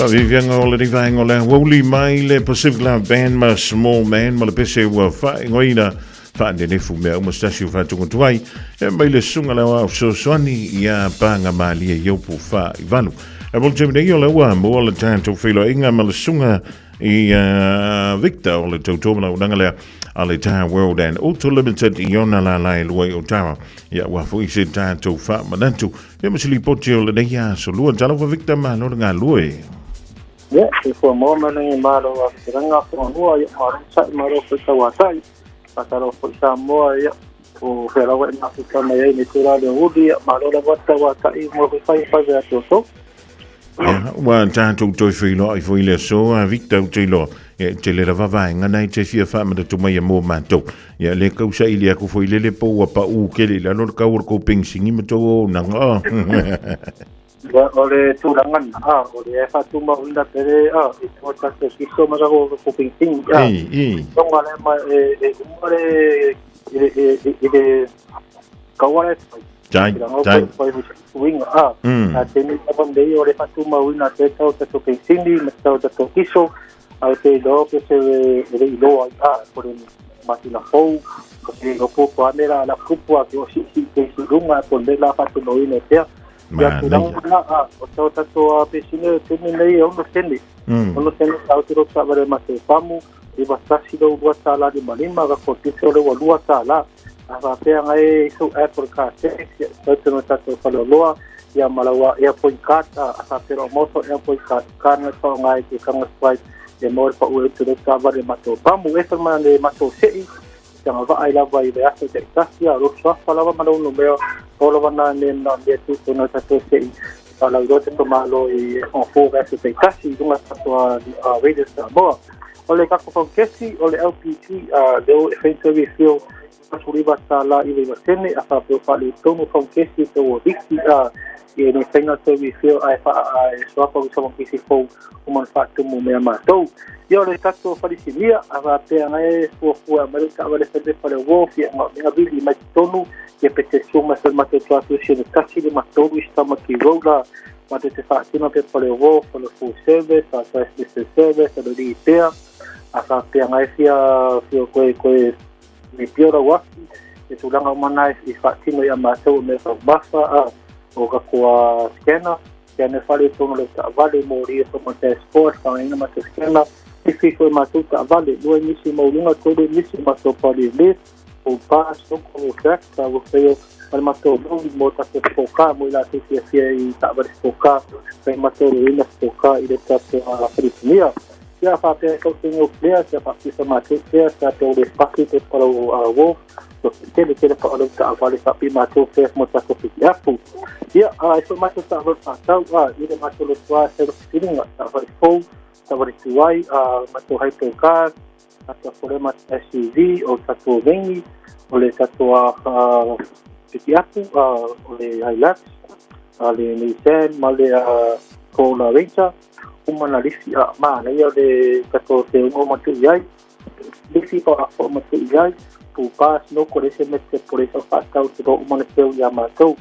E: Vivianga o le rivainga o le woli mai le Pacific Love Band ma Small Man ma le pese ua whaingoina whaande nefu mea umastasi u whatunga tuai mai le sunga lewa o soani ia panga maali e iopu wha I vanu. E mo jemine I o le ua mo le tanto whilo inga ma le sunga I Victor o le tautomana unanga lea a le Taha World and Auto Limited I ona la lai luai o tawa ia ua fui se tanto wha manantu ia masili poti o le neia so lua tala wa Victor ma no ngā luai.
L: Yeah, for a moment, I'm going to go for more. I'm going to go for some more. For fellow in Africa, my aim is to run the woody. I'm going to go for 5 or so.
E: Yeah, one time to feel if we let so, Victor Taylor, Taylor Vavang, and I take your family to my moment. Yeah, let go say, Liaco for Lilipo, apa Kelly, I don't go coping singing to Nanga.
L: Oleh tulangan oleh satu mahunda tere itu macam sesuatu macam aku kuping sing dong ide kawan
E: jai
L: wing jadi apa dia oleh satu mahunda tere tahu kuping sing di tahu kiso ada do que se do por mati la fou porque o povo amera la cúpula que o si que runga por la satu noine tere ya tulang na o tato pesine tenei o no tende au tiro sabare mate pamu I bastasi do dua sala di malima ga kotise o dua sala ava pe ngai su apple ka se no tato faloloa ya malawa ya poikata asa pero moto ya poikata kana to ngai ki kanga spike de mor pa u tiro sabare mate pamu e forma de mato sei yang va ai lava I ya se tasia ro so falava malo no meo All of na nem na dia tu no tato sei ala rote to malo I on fo ga se kasi dunga tato a radio Samoa ole ka ko kesi ole LPG leo efeito fio pasuriba sala I le sene asa pro fali tono kon kesi to vixi e ni tenga servicio ai fa so pa so kesi fo como fatto mo me amato io le tato falisilia ava pe ngai fo America vale se para wolf e ma vili ma tono e petição mas o material social casi de matou estava aqui rola mas te faz não ter para o voo para o full service para esse service para o dia a saber a fia coi me piora o aqui e tu langa uma e faz não ia matou me só basta o com scanner fale todo o trabalho morir como transport ainda mais scanner e foi matou trabalho no início uma todo início matou para ele o passo como certo você para matou não mota se focar muito lá se I tak berfocar para matou ele focar e depois a frisinha já faz que tenho clear já faz que matou clear já tem o espaço para o voo ele quer para o trabalho tapi matou fez mota se fiapo e a informação está voltada ele matou o suar ser feeling tak berfou tak bersuai matou hai tocar atau problema SUV ou satu vengi oleh satu Pikiapu oleh Hilux oleh Nissan oleh Corolla Ranger umana lisi mana ia de satu teu matu iai lisi pa matu iai pupas no korese mete por eso fatau to umana teu ya matou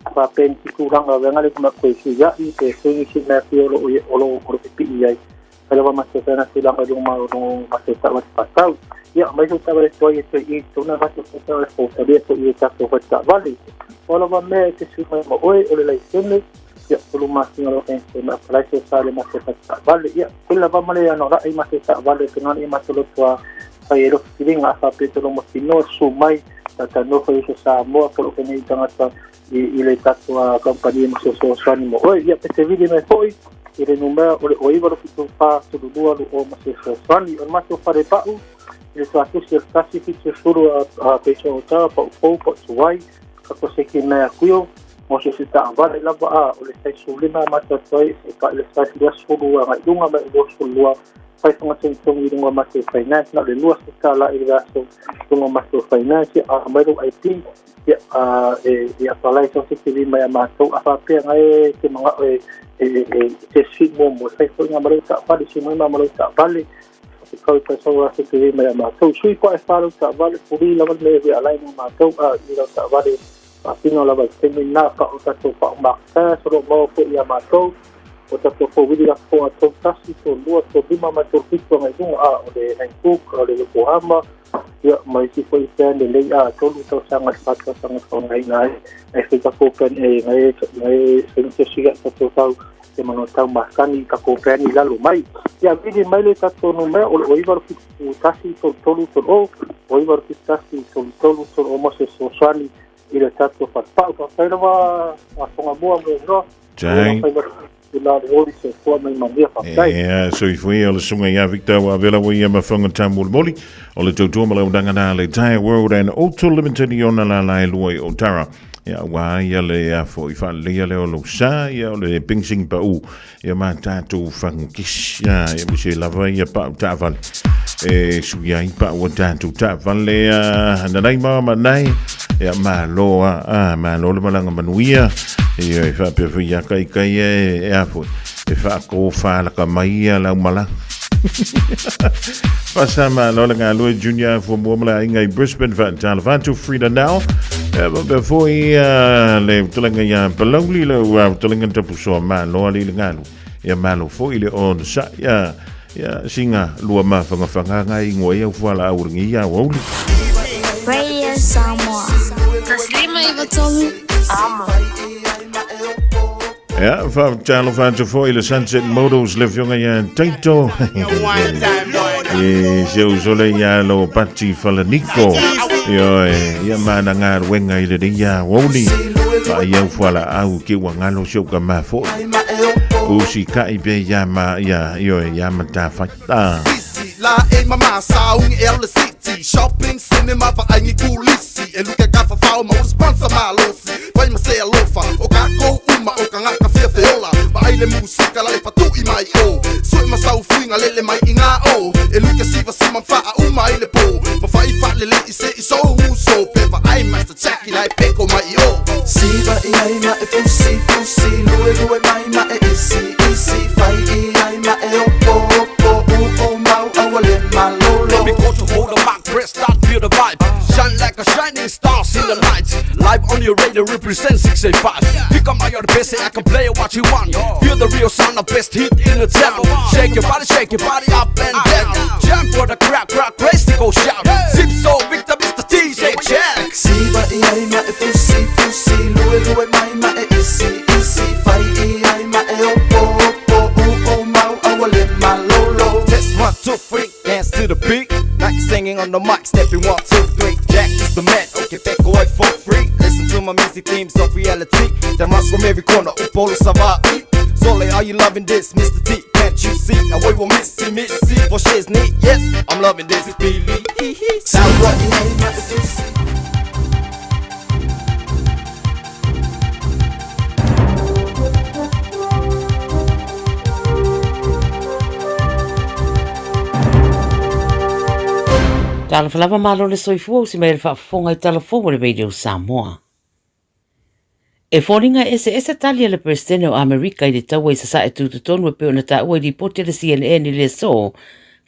L: apa pen kurang awenga le kuma kuisi ya I te sing na piolo olo pipi iai kalau masuk sana silang rumah masuk tak patau ya mai tu tabar story itu na masuk sana so dia tu ia tak tak balik kalau me te suma oi ole lai sene ya belum masih orang yang sema price sale masuk tak balik ya kila ba male no rai masuk tak balik dengan masuk tua saya ro feeling apa tu lo mesti no sumai tak no foi Samoa por que ni tanga ile tatua company masuk suani mo oi ya te video me foi ele número o iba lo que fa tu dua o masuk suani o masuk para pau ele só se casi fixe suru a pessoa tá pa suai kako se que na kuio mo se está vale lá o le sai sublima mata foi ka le sai dia suru a dunga ba do suru faz uma solução de uma massa finance na de duas escala e gasto uma massa finance a meio IT e a solução se que vai matou a papel aí que manga se sigmo mo sai foi uma maleta para se uma maleta vale kau pessoa se que vai matou sui pa falo vale por ir lá me vai lá no matou e lá vale assim não lá vai terminar para o tato para uma casa só mo foi ia matou o tatou fauili la po a tau tasi tolua tolima ma tolfitu agailuga o le haikuk o le yokohama ia mai si foi pea lelei a tolu tausaga le fatuasaga faunaina ai e feikakopeni gai segisesiga tatou tau te mano tau makani kakopeni lalo mai ia vili mai le tatou numea o le oiva le fitutasi tolutolu tolo o iva le fitutasi tolutolu tolo mo se sosoani i le tatou faapau faafai lava afogamua mo iloa
E: Tai. Ja, so i fui o le sunga ia Victor wa vela wa ia mawhanga tamul moli o le tautua malaudanga nā le Tire World and Auto Limited i ona la lai luai o Tara. Ia wā ia le a fo i wha lea leo lo sa ia o le pingsing pa u ia mā tātou whangkis ia muse lava ia pa u tāwale e suia i pa u tātou tāwale nanai mama nai ia mā loa mā loa le malanga manuia ia e wha pia whi a kai e a fo e wha ko whalaka mai ia lau malanga Pasama lola ngā lua junior for muamala inga i Brisbane tala vantu Frida now before le tulenga ya palauli le tulenga tapu so ma loa li ngalu ya malo fo ile on sa ya singa lua ma fanga ngai ngoi au fala au ngi ya woli
B: Radio Samoa. Taslima Ivatolu. Amo.
E: Ja, van talen van tevoren de Sunset Models live jongen ja Taito. Zo zullen ja lo pati van Nico. Ja maar dan gaan we naar de ja woli. Maar jou voila au kiwa ngalo shoka ma fo. Usi kai be ja ma ja ma ta fata.
M: La in mama saung el city shopping cinema pa ai kulisi e luka ka fa fa mo sponsor malosi vai ma se alofa o ka ko uma o ka ngaka fia feola pa ai le musika la fa tu i mai o so ma sau fuinga lele mai inga o e luka si va sima fa uma i le po ma fa i fa lele i se i so pe fa ai master Jackie lai peko mai o si va i ai ma e fusi lue mai ma e isi fa i ai ma e o let me go to hold the mic, press start, feel the vibe. Shine like a shining star in the night. Live on your radio, represent 685. Pick up my other best, I can play what you want. Feel the real sound of best hit in the town. Shake your body up and down. Jump for the crack, crazy go shout. Zip so Victor, Mr. DJ Jack. See what I ma fusi, lue mai ma isi, fai I ma o mau awale malolo. Test 1, 2, 3. Dance to the beat, like you're singing on the mic, stepping 1, 2, 3. Jack is the man, okay, take away for free. Listen to my music themes of reality. That runs from every corner, Upolo Savai. Sole, are you loving this, Mr. T? Can't you see? Now we will miss for shit's neat. Yes, I'm loving this. Billy, sound what you ain't got to see.
I: Tala falava malo le soifua si mai le whaafonga I talafonga le Radio Samoa. E whoringa ese talia le presidente o Amerika I le taua I sa e tututonu e peo na taua I li poti le CNN I le so,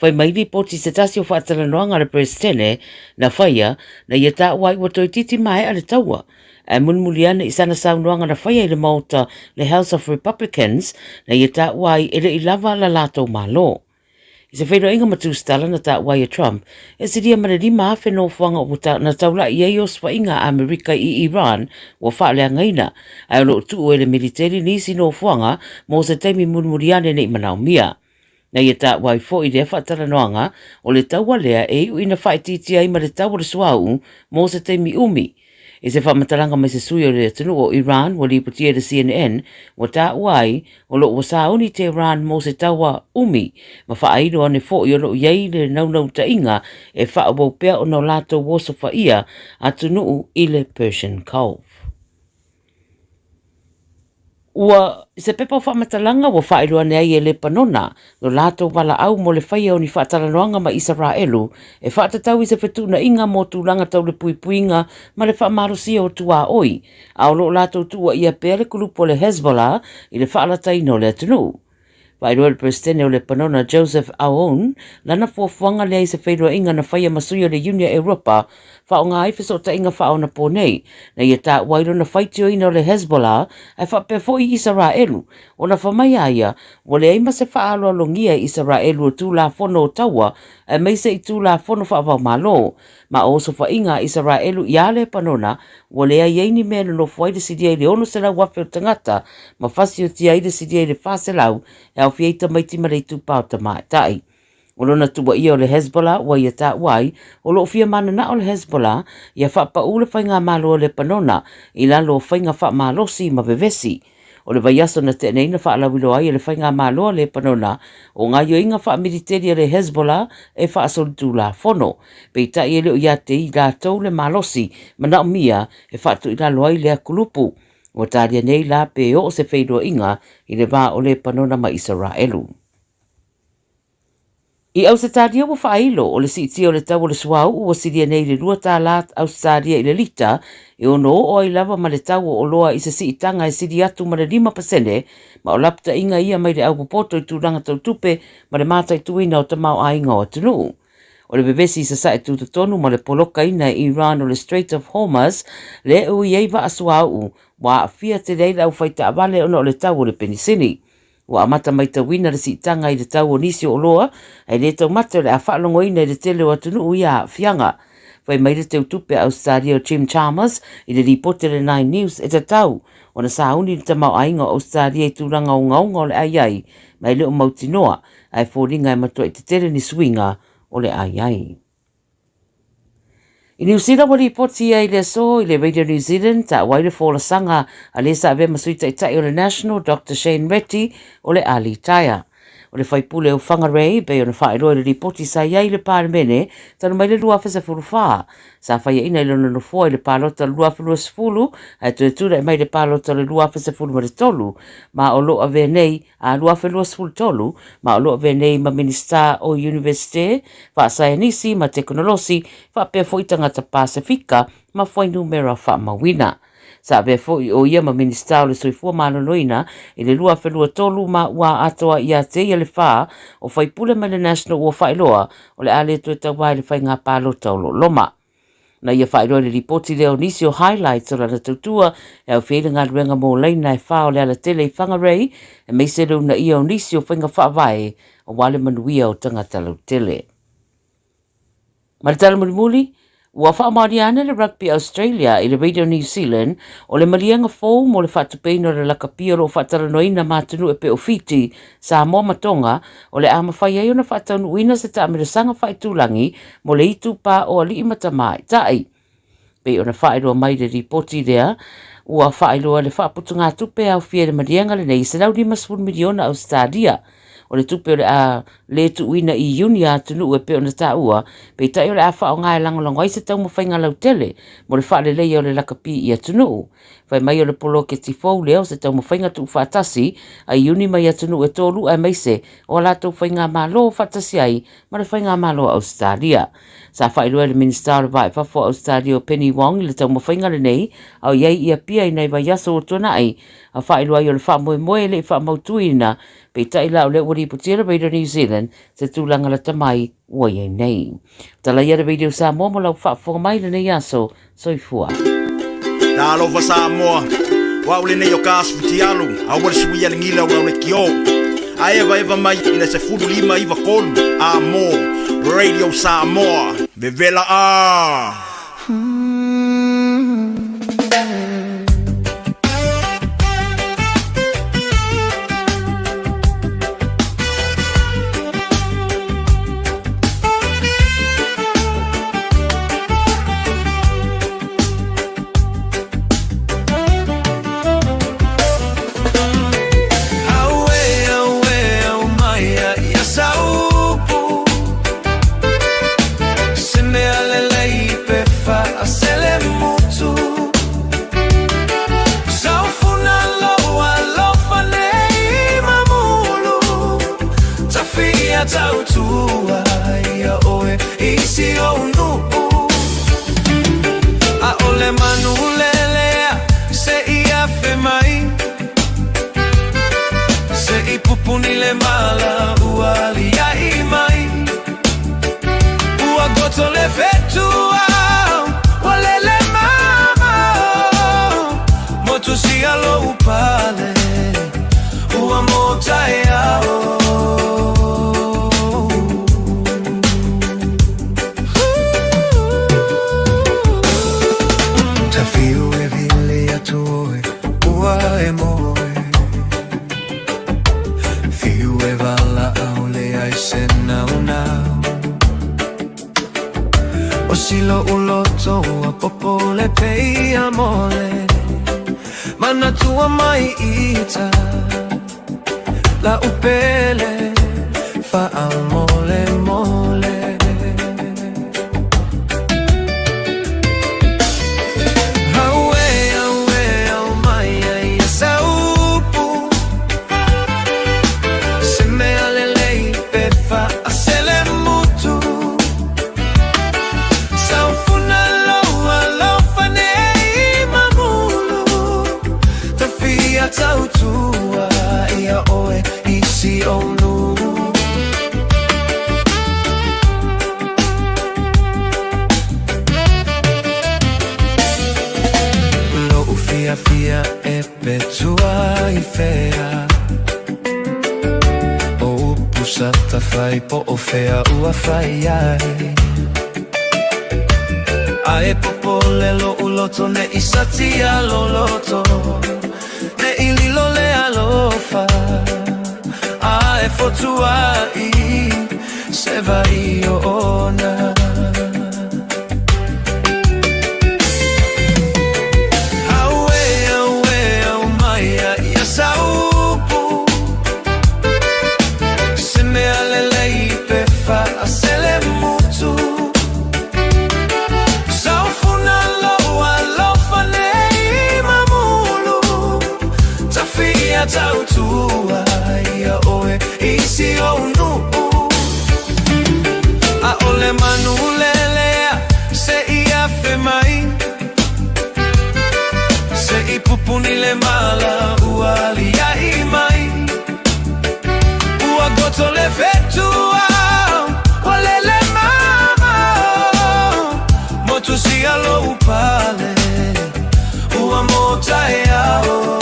I: whai mai li poti se tasi o whaatalanoanga le presidente na whaia na ia taua I watoi titi mai a le taua. E munmuliana I sana saunoanga na whaia I le mauta le House of Republicans na ia taua I ele I lava la lato malo. I se whaino inga matustala na ta waia Trump, e se ria mana di maafe no whanga o na taula I ei oswa inga Amerika I Iran wa whaalea ngaina, ai ono tu ele militari nisi no whanga mo se taimi munmuriane nei manau mia. Na ia ta wai fo I le whaatara noanga o le taua lea e u ina whaititi ai ma le taua le suau mo se taimi umi. I se whamataranga mai se sui o le tunu o Iran wa li putia le CNN wa ta wai o lo wa sauni te Iran mo se taua umi ma whaaido ane fo I o lo iei le naunau ta inga e whaabau pea o no lato woso whaia a tunu I le Persian Gulf. Ua se pepa o whamatalanga wa whaaido ane ai e le panona no lato wala au mo le whaia o ni whaatalanoanga ma Israelu e whaatatau I se whetuna inga mo tūlanga tau le puipuinga ma le whaamarosia o tua oi a o lo lato tua ia pea le kulupo le Hezbollah I le whaalatai no le atunu. Whaidua le presidente o le panona Joseph Aoun lana fuafuanga lea I se whaidua inga na whaia masuia le Unia Europa whaonga ai fiso ta inga whaona po nei, na ia tā wairo na whaitio ina o le Hezbollah, ai whape fo i Israelu, o na whamai aia, wale ai ma se whaalo alongia Israelu o tū la fono o taua, ai meise i tū la fono whaavau malo, ma o so whainga Israelu i ale panona, wale ai eini mea no fwaide sidia i le ono se lau wafe o tangata, ma whasi o tia i le sidia i le whase lau, e au fieita mai timare i tūpau ta mai tai. O lona tua ia o le Hezbollah, wa ia tā wai, o lo fia mana na o le Hezbollah, ia whapa ule whainga malo o le panona, i lalo o whainga wha malosi ma vevesi. O le vaiaso na tenei na wha alawilo ai le whainga malo o le panona, o ngā yo inga wha militeri o le Hezbollah, e wha asolitu la fono. Pei ta i leo ia te i la tau le malosi, mana o mia, e wha tu i lalo ai le akulupu. O tāria nei la pe o se whaidua inga, i le wā o le panona ma Israelu. I au se tādia wa whailo o le siti o le tau o le suau ua siria nei le rua tā lat au tādia i le lita e ono o ai lava ma le tau o loa i se si itanga e siri atu ma le 5% ma o lapta inga ia mai le au popoto i tūranga tau tupe ma le mātai tuina o tamau a inga o atunu. O le bebesi sa sa e tūtotonu ma le poloka ina i Iran o le Strait of Hormuz le ui eiva a suau wa a fia te leila au whaita avale ono o le tau o le penisini. Wa amata mai ta wina le si tanga i le tau o nisi o loa, ai le tau mata le a whaalongo ina i le tele o atunu ui a fianga. Wai mai le tau tupe au Australia o Jim Chalmers i le ripote le 9 News e ta tau. O na sauni le tamau ainga o Australia i tūranga o ngaunga o le aiai, mai le o mautinoa, ai fōringa e matua i te tele ni swinga o le aiai. I New Zealand wali poti ai le so i le Radio New Zealand ta waile fola sanga a le sa ave masuita i tai o le National Dr. Shane Retty o le Ali Taia. O le whaipule o whangarei be o na whaeroa le ripoti sa iai le pārmene tanu mai le lua whesa furu whaa. Sa whaia ina i lona no fua i le pālota lua whulua sifulu ai tu e tura i mai le pālota le lua whesa furu ma le tolu ma o loa venei a lua whulua sifulu tolu ma o loa venei ma minista o universite wha sayanisi ma teknolosi wha pia fwitanga ta Pasifika ma whainu mera wha mawina. Sa be fo o ia ma minista o le soifua maloloina i le lua whelua tolu ma ua atoa i a te ia le wha o whaipule ma le national ua whailoa o le ale tu e tawa le whai ngā pālo taulo loma. Na ia whailoa le ripoti leo nisi o highlights o lana tautua e au whiele ngā ruenga mō leina e wha o le ala tele i whangarei e meisero na ia o nisi o whainga whaavai o wale manuia o tangata lau tele. Maritala mulimuli, ua whaamariana le Rugby Australia i le Radio New Zealand o le malianga fōu mo le whatupeino le lakapia o whataranoina mātunu e pe ofiti sa moa matonga o le amawhai ai o na whatanu uina se ta amiresanga whaitūlangi mo le itu pā o ali imatamai tai. Pe o na whaeroa mai le ripoti rea, ua whaeroa le whaaputunga tupe au fia le malianga le nei se lau 5 miliona Australia. O le tupe o le a le tu uina i uni a tunu e pe o na ta ua, pe tai o le a wha o ngai langalongo ai se tau mo whainga lau tele, mo le wha le lei o le lakapi i a tunu. Whai mai o le polo ke tifou leo se tau mo whainga tu whatasi, a i uni mai a tunu e tolu ai mai se, o la tau whainga malo whatasi ai, ma le whainga malo Australia. Sa whailua le minista o le vai whafo Australia o Penny Wong le tau mo whainga le nei, au iei ia pia i nei vai yaso o tona ai, a whailua i o le wha moe moe le i wha mautuina, pe tai lau le wari putira Radio New Zealand se tūlanga la tamai ua iei nei. Tala ia le video sa moa mo lau whaafonga mai le nei aso, soifua.
N: Na alofa Samoa, wa ule nei o kasu piti alu, a wale suia le ngila ua ule kio. A eva mai ina se fudu 5 iwa kolu, a mo, Radio Samoa, vevela a.
O: Tautua ia oe isi o nu a ole manu lelea se ia fe mai se i pupuni le mala uali ai mai ua goto le fetua motu sia lo upale ua mota yao tafiu e vile ya toe ua e moe fiu e vala aule ai sena unau o silo uloto a popole pei amole mana tua mai ita la upele fa amole mole tautua ia oe isi onu lo ufia fia e petua i fea o pusata fai po o fea ua fai ai ae popole lo uloto ne isatia lo loto ili lo le alofa a e fotua I se vai ona awe maya ya saupu se me alele I pefa a sele mutu saufuna lo alofa nei mamulu tafia tautua ia oe isi onu a ole manulelea se ia fe mai se I pupuni le mala uali ia I mai ua goto le fetua ole le mama motu sia lo upale ua mota yao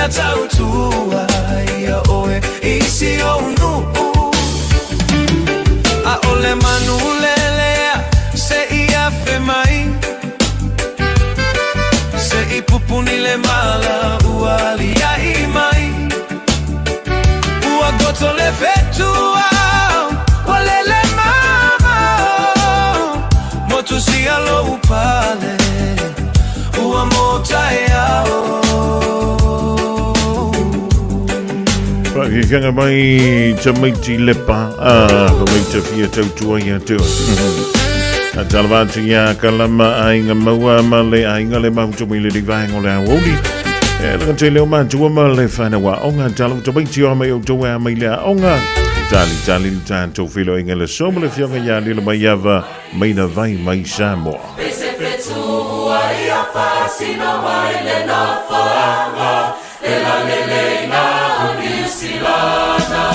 O: tautua ia oe isi onu a ole manulelea se ia fe mai se I pupuni le mala uali ia I mai ua goto le fetua ole le mama motu sia lo upale ua mota yao
E: Kanga mai te maiti lepa ko mai te fia tautua ia te a talawatu ia kalama ainga maua male ainga le mautu mile di vaengo le awoli e laka te leo mātua ma le whanawa onga talau te maiti o mai o toa mai le onga tali li tātou whilo inga le soma le fionga ia lila mai ava mai na vai mai Samoa
P: Pese pretu ua ia whasino mai le na whaanga e la lele na Silana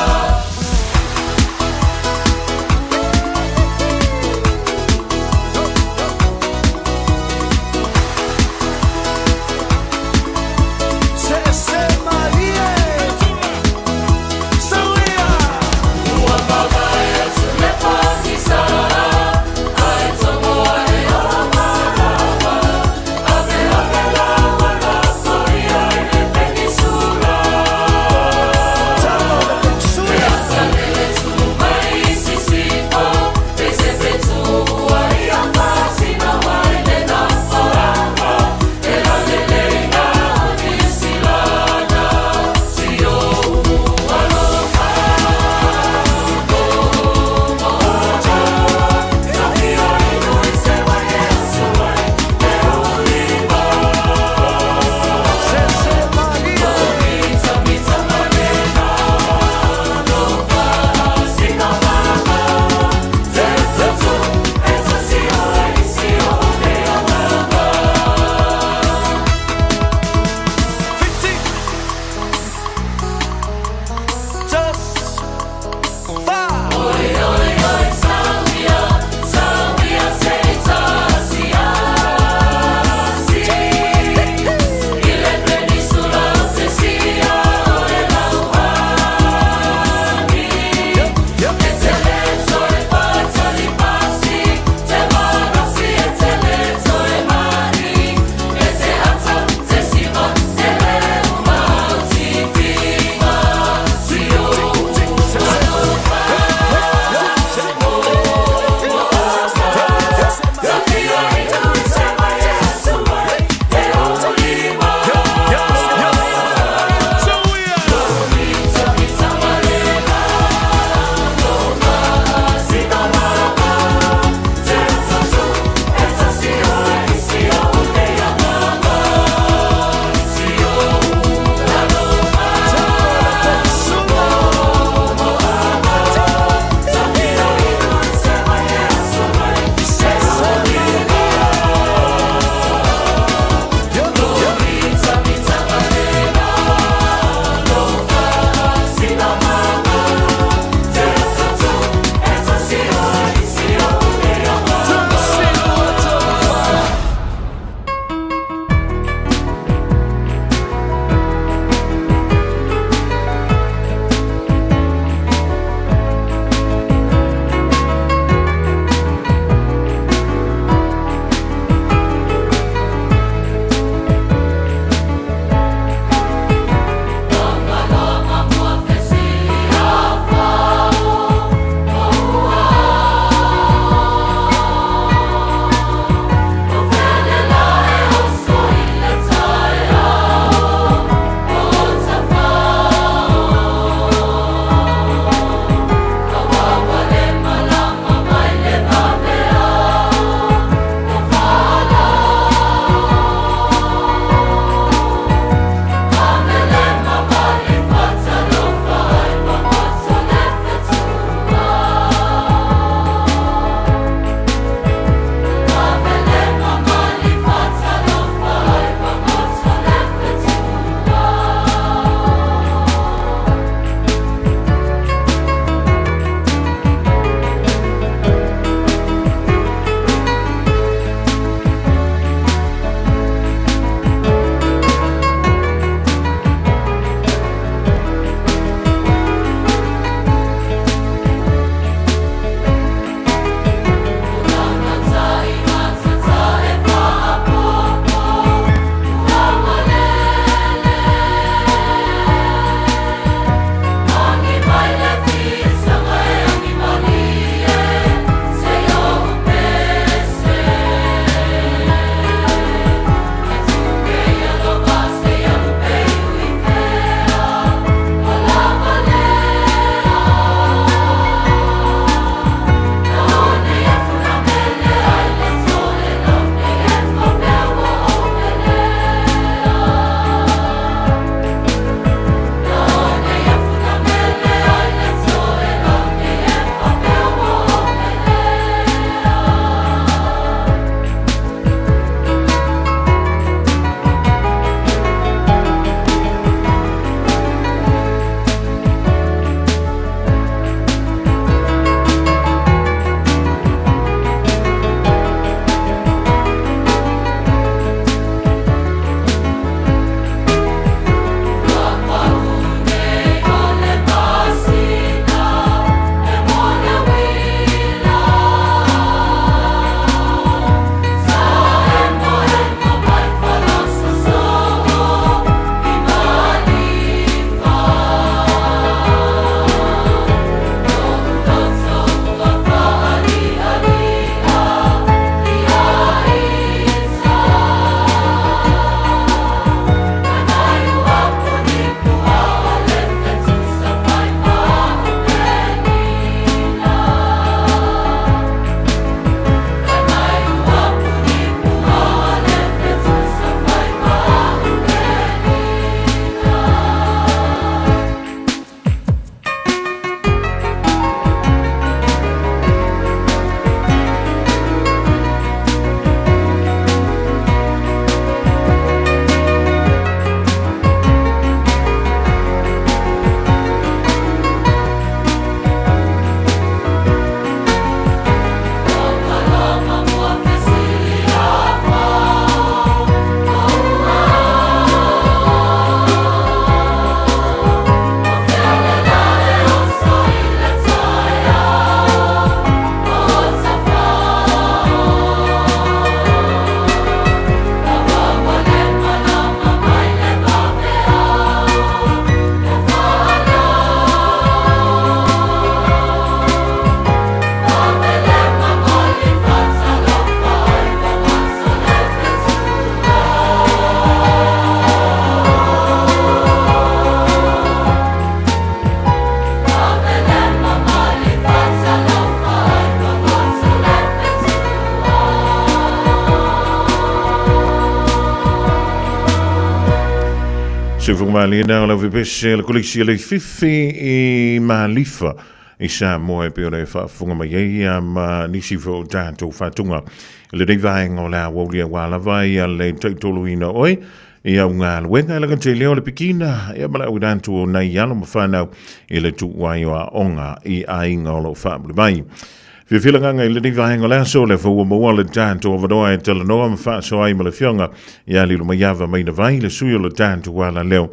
E: fumalina la vipese la koliksi le fifi I malifa I sa mo e pe le fa funga mai ma nisi fo tanto fatunga le dei vai ngola wolia wala vai le titoluina oi ia unga wenga la kante leo le pikina ia mala udantu na yalo mafana ile tu waio onga I ainga lo fa mai Fifilanga I le dei vai ngola so le fo mo le tanto overdoa te le no fa so ai mala fionga ia li lo maiava mai na vai le suyo le tanto wala leo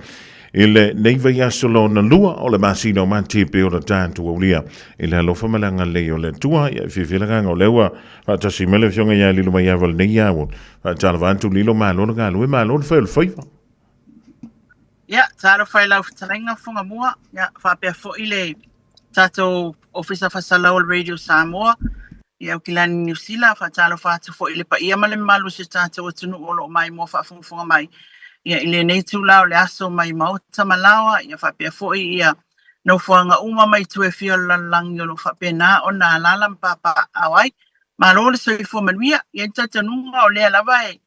E: Ile neiva ia solo na lua o le masino manti pe o le tanto o lia. Ile lo famalanga le o le tua ia fifilanga o leua. Fata si mele fionga ia lilo mai aval nei awon. Fata vantu lilo malo nga lue malo le fel faiva.
Q: Ia, taro fai lau fitarenga funga mua. Ia, whapea fo ile tato ofisa fasala o Radio Samoa. Ia ukilani New Zealand. Fatalo fatu fo ile pa ia male malu se tato o tunu o lo mai mo funga mai. Ia ile nei tūlao le aso mai mauta malawa, ia whapea foi ia nau whanga uma mai tue fio langi o lo whapea nā o nā lala mpapa awai. Ma lore so I fua manuia, ia tata nunga o lea lawa e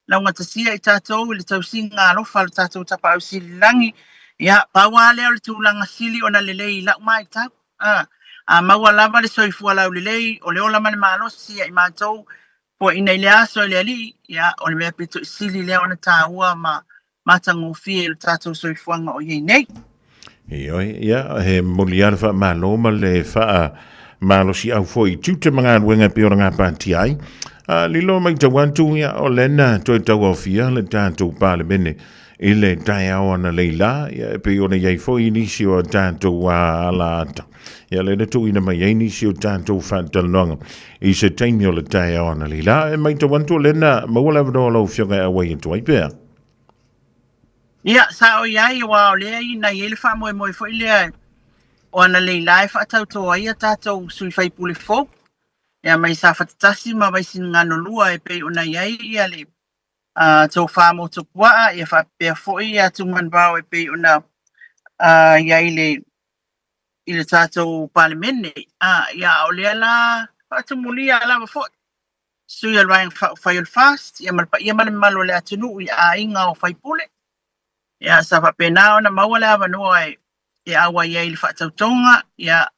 Q: launga tasia I tātou le tausinga alofa le tātou tapa au sili langi. Ia paua lea o le tūlanga sili o na lelei lau mai tau. Maua lava le so I fua lau lelei o le ola mani maalosi I mātou po ina ile aso le ali, ia o le mea pito I sili lea o na tāua matango fie le tātou soifuanga o iei nei.
E: Ia, he moliana wha maloma le wha malo si au foi tute mga wenga pe ora ngā pāti ai. Lilo mai tawantu ia o lena toi tau au fia le tātou pāle mene I le tai au ana leila, ia pe ora iei foi inisi o tātou ala ata. Ia le tu ina mai inisi o tātou whantalonga I se taimi o le tai au ana leila, e mai tawantu lena mawala vado lau fionga awai atu ai pēr.
Q: Ia, sa o iai wa o lea I na iele wha moe moe fo I lea o ana leilai wha tau toa ia tātou sui whai pule fō. Ia mai sa whatatasi ma vai sin ngano lua e pei o na iai ia le tau wha mo tō kua ia wha pēr fo ia tuman vau e pei o na iai le tātou palemene. Ia o lea la wha tumulia ala wa fo. Sui alwaing whai ol fast, ia male malo le atunu I a inga o whai pule. Ia sa whapena o na maua le awa noa e awa iei le whaatautonga, ia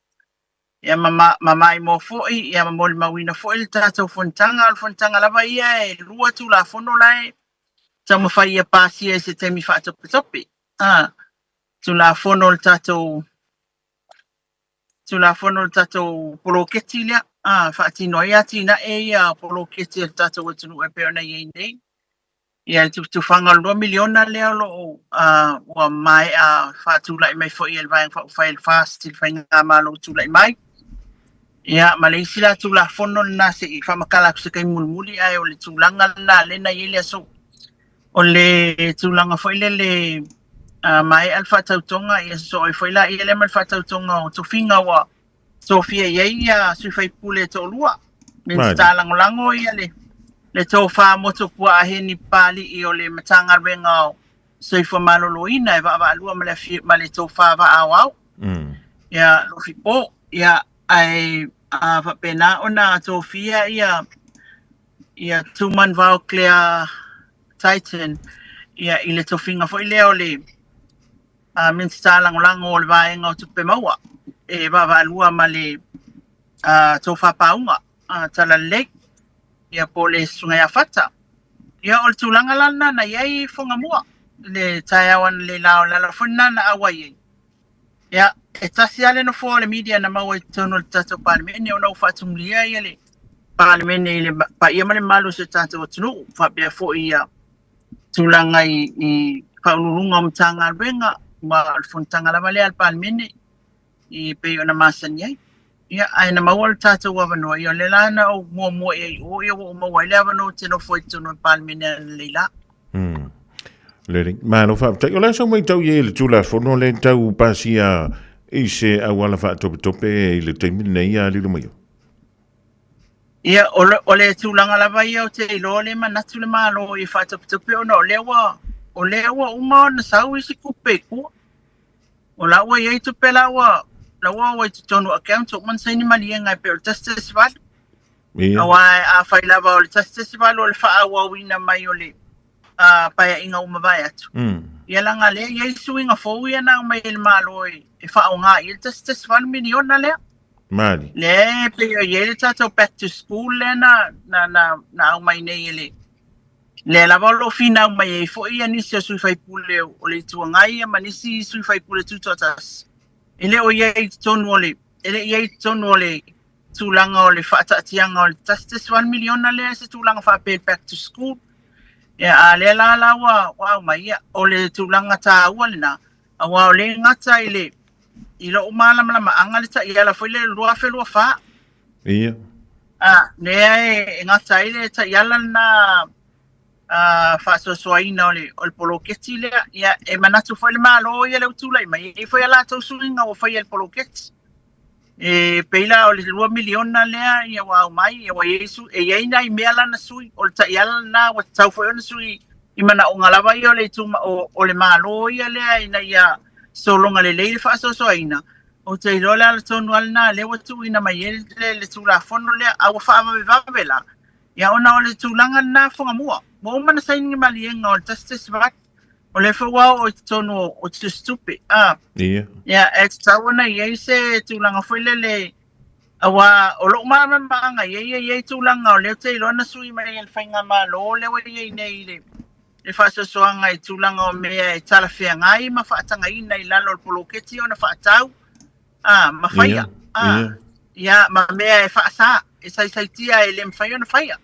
Q: mamai mo foi, ia mamoli mawina foi le tātou fontanga lava ia e lua tu la fono lai, tau mawhai ia pāsia e se temi whaatopitopi. Tu la fono le tātou poloketi lea, whaatino ia tina e ia poloketi le tātou atunu e peona iei nei. Ia tu whanga 2 miliona leo lo wa mai whaatulai mai fo I elwaing whael fast il whainga malo tulai mai. Ia Malaysia la tula fono na se I whamakala kusa kai mulmuli ai o le tulanga na lena iele aso. O le tulanga fo ile le mai alfa tautonga ia so I fo ila iele mal whaatautonga o tofinga wa Sofia ia sui whai pule to lua. Min stalangolango ia le tō wha moto kua a heni pāli I o le matanga renga o soifua maloloina e wa alua ma le tō wha wa au au. Ia lofi po, ia ai whapena o nā tō fia ia tuman vau Claire Titan ia I le tō whinga fo I leo le minsta langolango o le vaenga o tupe maua. E wa alua ma le tō wha paunga tala lake. Ia po le sunga ia fata. Ia o le tūlanga lana na iei fonga mua. Le tai awan le lao lala funa na awa iei. Ia, e tasi ale no fō le media na maua I tono le tato palemene o nau whatumlia ia le palemene I le pa ia male malu se tato o tunu. Whapea fō ia tūlanga I paunurunga o mtanga albenga. Ma al funtanga la vale al palemene I peo na masani iei. Ia, aina mawal tātou awanoa, ia le lana o mua e o ia o maua, le awanoa tino foi tono palmine leila.
E: Lering, mano whaptai, o la sa mai tau ie le tūla whono le tau pasia I se awala whaatope I le teimine ia lilo mai.
Q: Ia, o le tūlanga lava ia o te ilo le manatu le malo I whaatope o no, o lewa uma na sau isi kupe kua. O lawa ia I tupe lawa wa tu tonu account so man sai ni malia ngai pe justice val awa a faila va o justice val o le fa awa wina mai o le pa inga uma vai atu ia langa le ia suinga fo ia na mai le malo e fa o nga ia tas 1 million na le
E: Mali.
Q: le pe ia le tato back to school le na mai nei le la volo fina mai fo ia ni se sui fai pule o le tuanga ia manisi sui fai pule tu totas ele o ia ton wole ele ia ton wole tulanga o le fata tianga o tas 1 million na le se tulanga fa pe back to school ya le la wa mai o le tulanga ta wale na wa le ngata ile ilo umala mala anga le ta ia la foi le lua fa
E: ia
Q: ne ngata ile ta yala na fa so ina o le poloketi le ia e manatu foi le malo ia le utula mai e foi ala to suinga o foi el poloketi e peila o le 2 million na le ia wa mai ia wa yesu e ia ina i mela na sui o ta yala na wa tau foi na sui i mana o ngalawa ia le tu o le malo ia le ina ia so longa le fa so ina o te rola le tonu alna le wa tu ina mai le tu la fono le a fa va vela ia ona o le tulanga na fonga mua mo mana sai ni malienga o justice back o le fwa o tonu o te stupid
E: ia
Q: e tawana ia se tulanga foi le awa o lo ma nga ia tulanga o le te lona sui mai el fainga ma lo le wa ia nei le fa so anga i tulanga o me e tala fia ngai ma fa tanga ina i lalo poloketi ona fa tau ma faia ia ma me e fa sa e sai tia ele mfai ona faia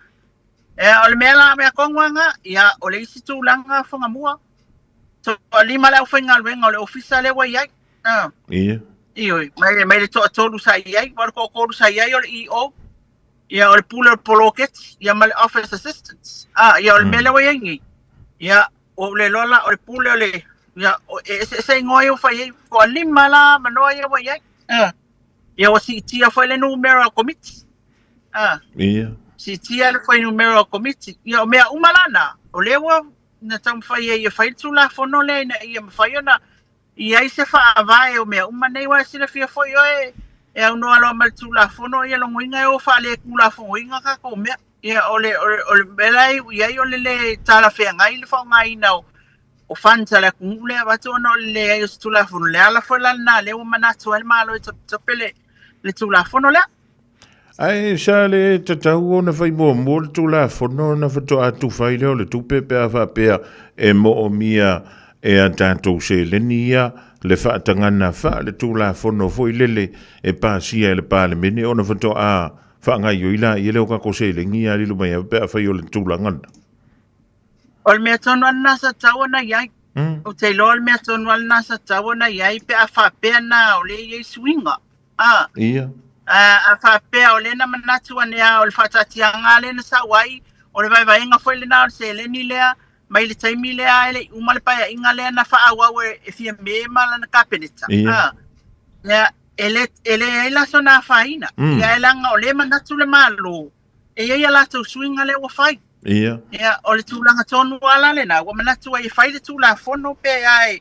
Q: o le mela me kongwanga ia o le isi tulanga fonga mua so lima le fainga luenga o le ofisa le wa ia
E: ia
Q: Ioi, mai le tolu sa iai, war ko sa iai o le EO. Ia o le pula poloket, ia ma le office assistants. Ia o le mele wa iai. Ia o le lola o le pula o le ia se ngoi o fai ko lima la manoa ia wa iai. Ia o si tia foi le numero committee.
E: Ia.
Q: Si tia le foi numero committee. Ia o mea umalana, o le wa na tam fai ia fai tu la fono le na ia fai ona ia se fa vai o me uma nei wa sila fia foi e au no alo mal tu la fono ia lo ngina o fa le ku la fo inga ka ko me ia ole belai ia le tala fia ngai le fa ngai no o fan tala ku le va to no le ia tu la fono le ala fo la na le o mana to el malo to pele le tu la fono le
E: ai sa le tatau ona fai mo tu la fono na fa to atu fai le tu pepe a fa pe e mo o mia e a tātou se lenia le whaatangana wha le tūla whono foi lele e pāsia le pāle mene ona whato a whaangai o ila i leo kako se le ngia lilu mai a pēa whai o le tūla ngana.
Q: O le mea tonu ana sa tawana iai. O te lo le mea tonu ana sa tawana iai pe a whapea na o le iei swinga.
E: Ia.
Q: A whapea o le na manatu anea o le whatatianga le na sa wai o le vai inga foi le na o se le ni lea mai le taimi le ele uma le paia inga le na fa awa e fia me mala na kapeneta ya ele la sona faina ya elanga o le manatu le malo e ia la to swinga le wa fai ya o le tulanga tonu ala le na wa manatu e fai le tula fono pe ai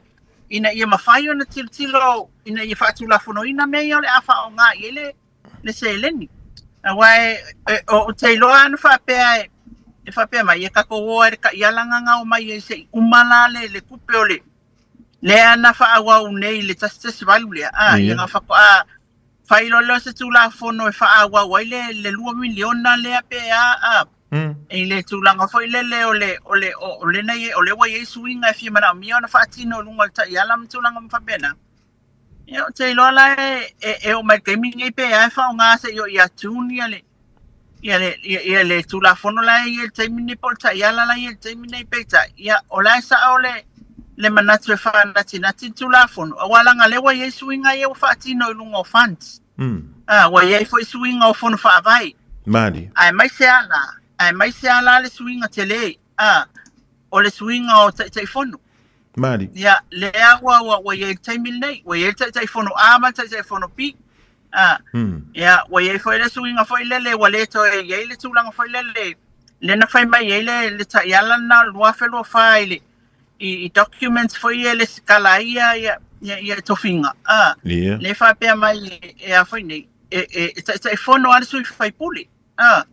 Q: ina ia mafai ona tilo ina ia fa tula fono ina me ole afa o nga ele le seleni wa o te lo an fa pe ai e fa pe mai e ka ko o ka ialanga nga o mai e se umala le kupe ole le ana fa awa u nei le tastes value ia nga fa ko fa ilo lo se tula fono e fa awa wa le 2 million na le pe e le tula nga foi le ole nei ole wa yesu inga fi mana mi ona fa tino lunga ta iala mtula nga fa bena ia te lo la e o mai gaming e pe fa nga se yo ia tuni ale ia le tula fono la ia te mini polta ia la ia te mini peta ia ola sa ole le manatu fa na tina tula fono wala nga le wa yesu inga ia fa tino lunga funds wa ia foi swinga o fono fa vai
E: mali
Q: ai mai se ala le swinga tele o le swinga o te fono
E: mali
Q: ia le wa ia te mini wa ia te fono ama te fono pi ya wa ye foi le swinga foi le wale to ye le tulanga foi le na fai mai ye le ta yala na lua felo file i documents foi le skala ia to finga le fa pe mai e a foi nei e fono al sui fai puli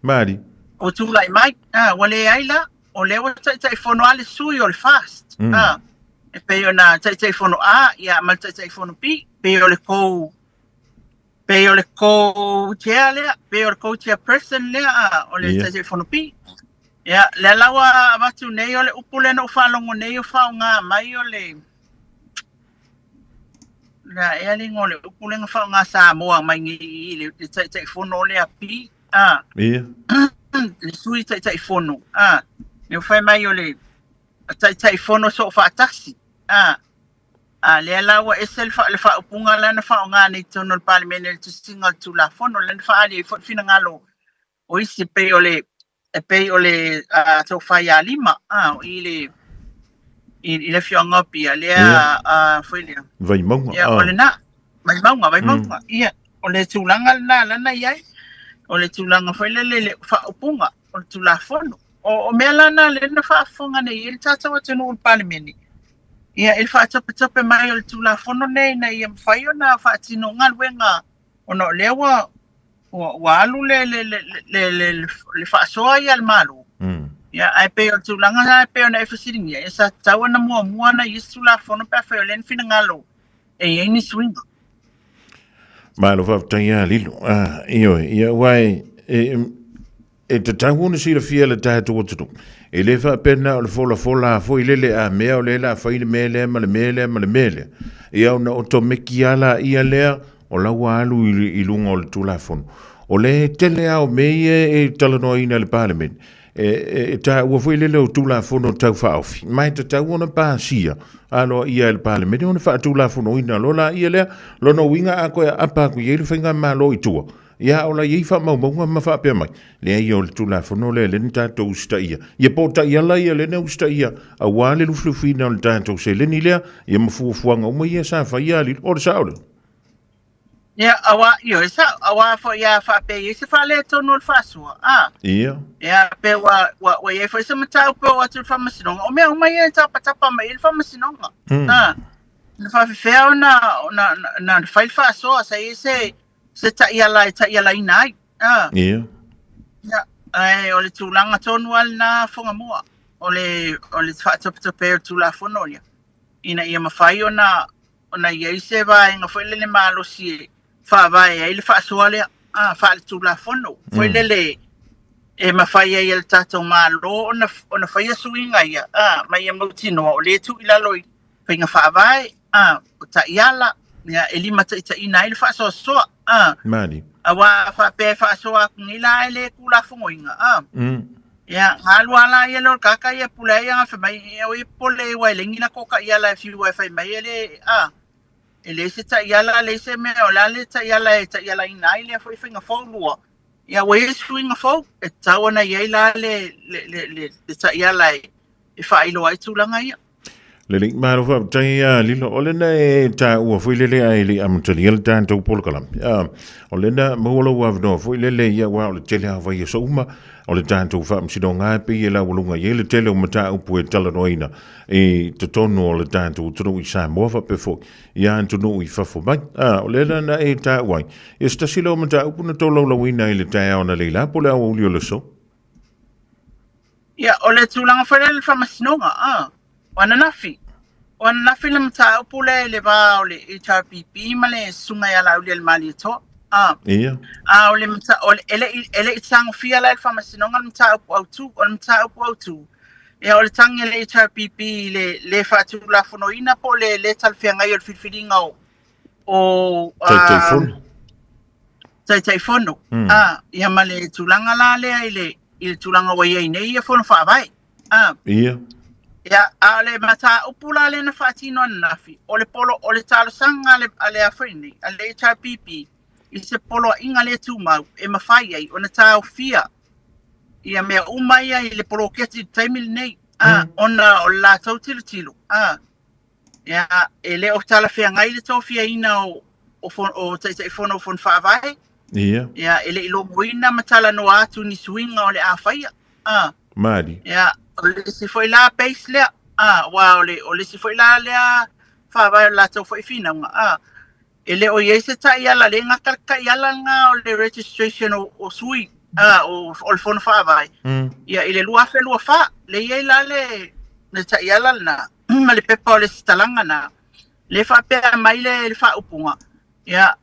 E: mari
Q: o tu lai mai wale aila o le wa ta fono al sui ol fast E pe ona tai fono a ia mal tai fono pi pe o le ko chair le pe o le ko chair person le o le tai fono pi ia le lawa matu nei o le upule no falongo nei o faunga mai o le na e ali ngole upule nga faunga sa moa mai ngi le tai fono le api
E: ia
Q: le sui tai fono ne fai mai o le tai fono so fa taxi le lawa e sel fa le fa upunga la na fa nga ni tono parliament le single tu la fono le fa ali fo fina ngalo o isi pe ole so fa ya lima ile fionga pia le foi le
E: vai monga
Q: ya ole na vai monga ia ole tulanga na ia ole tulanga foi le fa upunga o tu la fono o melana le na fa fonga nei il tata wa tono parliament ia il fa tope mai o tu la fono nei na ia fai ona fa tino ngalwenga ono lewa wa alu le fa soa ia al malu ia ai pe o tu langa ai pe ona e fasiringa esa tawa na mua na isu la fono pa fa len fina ngalo e ni swing
E: malo va tanya lilo ia wai e te tanguna si la fia le tae tō tutu. E le wha pena o le fola fo i lele a mea o le la whai le mele ma le mele. E au na oto meki ala ia lea o laua alu i lunga o le tūla fono. O le tele au meie e talanoa ina le parliament. E ta ua fo i lele o tūla fono tau whaofi. Mai te tau ona pāsia alo ia le parliament. E ona wha tūla fono ina lola ia lea. Lono winga a koe apa ku i le whainga malo i tua. Ia ola i fa mau ma fa pe mai le ai o tu la fono le ta to sta ia ia porta ia la ia le no sta ia a wale lu fina on tanto se le ni le ia mo fuanga o mo ia sa fa ia li o sa o
Q: ia awa io sa awa fo ia fa pe ia se fa le to no fa so ia pe wa ia fa se mata pe wa tu fa masino o me o mai ta pa mai il fa masino na fa fe na fa fa so sa se ta ia lai nai
E: ia
Q: ai ole tulanga tonu al na fonga mua ole fa pe tu la fonolia ina ia mafai ona ia se vai nga foi le malo si fa vai ai le fa soale fa tu la fono foi le e mafai ai el tato malo ona fai suinga ia mai mo tino ole tu ila loi pinga fa vai ta iala ia elima ta ina il fa so
E: mani
Q: awa fa pe fa so ngila ele kula fongoinga ya halwala yelo kaka ya pula ya fa mai o pole wa lengina ko ka ya la fi wa fa mai ele se ta ya la le se me o la le ta ya la ina ile fa finga fo ya we swing fo e ta ona ya la le ta ya la e fa ilo ai tu langa ya
E: le link maro fa tai lilo olena e ta ua foi lele ai le amtaniel tanto pol kalam olena molo wa no foi lele ia wa le tele ha vai so uma ole tanto fa msidonga pe ia la ulunga ye le tele o mata u pu tala noina e to tono ole tanto to i sa mo fa pe fo ia to no i fa fo mai olena na e ta wai esta silo mata u na to lo wina ile ta ona le la pola o le so
Q: ia ole tulanga fa le fa masnonga wana nafi le mata upule le va ole HRPP male sunga ya la ule mali to
E: ia
Q: ole mata ole ele tsang fia la pharmacy no mata au tu e ole tang ele HRPP le fatu la fonoina po le tal fia ngai el filinga o tai fono ia male tulanga la le il tulanga wa ye nei fono fa vai
E: ia
Q: ya ale mata upula le na fatino nafi ole polo ole talo sanga ale afini ale HRPP ise polo ingale tu ma e mafai ai ona tau fia ia me umai ai le polo keti taimil nei ona ola tau tilo ya ele o tala fia ngai le tau fia ina o tai fono fon fa vai ya ele ilo moina matala no atu ni swinga ole afai
E: mari
Q: ya ole si foi la base le wa ole si foi la le fa va la to foi fina ele o yese ta ya la lenga ka ya la nga ole registration o sui o phone fa vai ya ele lua fa le ye la le ta ya la na ma le pepa o le sitalanga na le whapea mai le whaupunga ia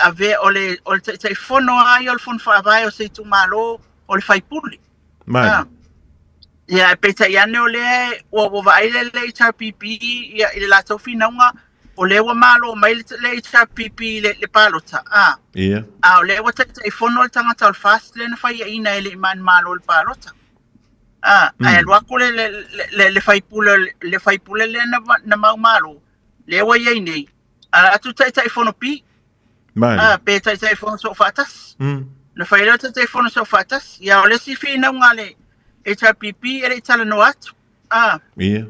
Q: ave o le te fono ai o le fono whaavai o se tu malo o le whaipuli ia peta iane o le o vai le HRPP ia i le latou finaunga o le wa malo mai le HRPP le palota
E: ia
Q: o le wa te fono le tangata o le fast le na whai ina ele man malo le palota ai alwa ko le whaipule le na mau malo le wa ia nei atu tai fono pi pe tai fono so fatas na whaile tai fono so fatas ia o le si finaunga le HRPP ele tala no atu
E: ia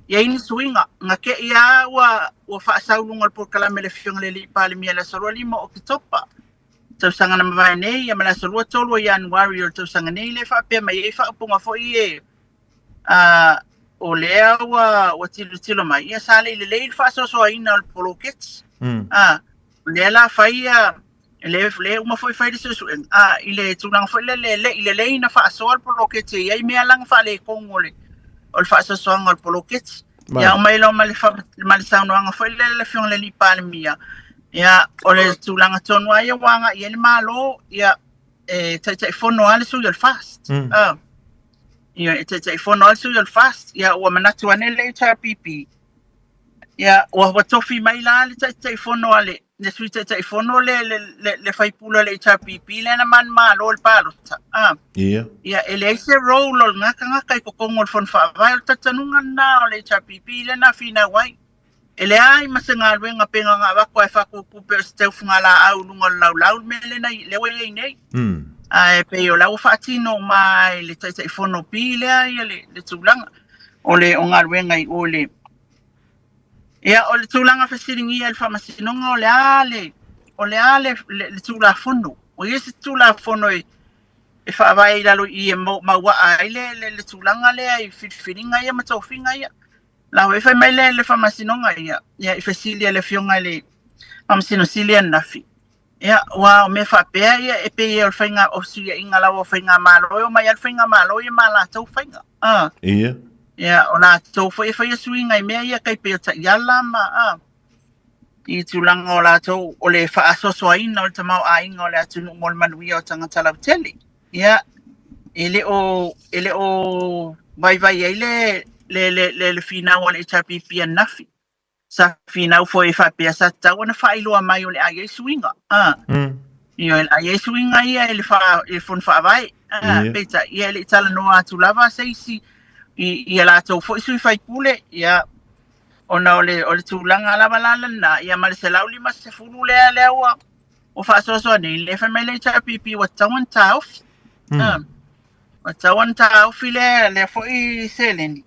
Q: ia ini suinga nga ke ia wa whaasaulunga por kalame le fionga le li pale mia la sorua lima o kitopa tau sanga na mawai nei ia mala sorua tolu o Januari o tau sanga nei le whapea mai e whaapunga fo i o lea wa tilo mai ia sale i le leil whaasoso aina o le polokets lea la whaia le uma foi fai diso i le tunang foi le le ina whaasoa le polokets ia i mea langa wha le kongole o le whaasosoanga o le polokets ia o mai lo ma le saunoanga foi le fiong le li pale mia ia o le tulanga tonu ai wanga ia le malo ia tai fono ale su le fast ia tai fono ale su le fast ia o manatu ane le HRPP ia o tofi mai la le tai fono ale le su tai fono le fai pula le HRPP le na man malo le palota ia ele se role ngaka kai ko kongol fon fa vai tatanunga na le HRPP le na fina wai ele ai masenga wenga penga nga ba ko fa ku pe ste fungala au lungo lau mele na le we nei ai pe yo la fa tino mai le tai fono pile ai le tulanga ole onga wenga I ole ia ole tulanga fa siringi al fa masinonga ole ale le tula fono o ese tula fono e fa vai la lo I ma wa ai le tulanga le ai filinga ia matofinga ia la we fa mai le fa masinonga ia i fasilia le fionga le amsino silia nafi ia wa me fa pe ia e pe o fainga o sia inga la o fainga malo o mai al fainga malo ia mala tau fainga ia ona tau foi foi suinga I me ia kai pe ta yala ma I tulanga o la tau o le fa asoso ina o te mau a inga o le atunu mol manuia o tanga tala tele ia ele o vai ele le fina o le HRPP nafi sa fina foi fa pe sa ta ona fa ilo mai o le ai swinga io el ai swinga ia ele fa il fon fa vai peta ia ele tala no atu lava seisi ia la to foi sui fai pule ia ona ole tulanga lava na ia mal se lauli mas se fulu le o fa so nei le fa mai le HRPP wa tawan tauf wa tawan tauf le foi selendi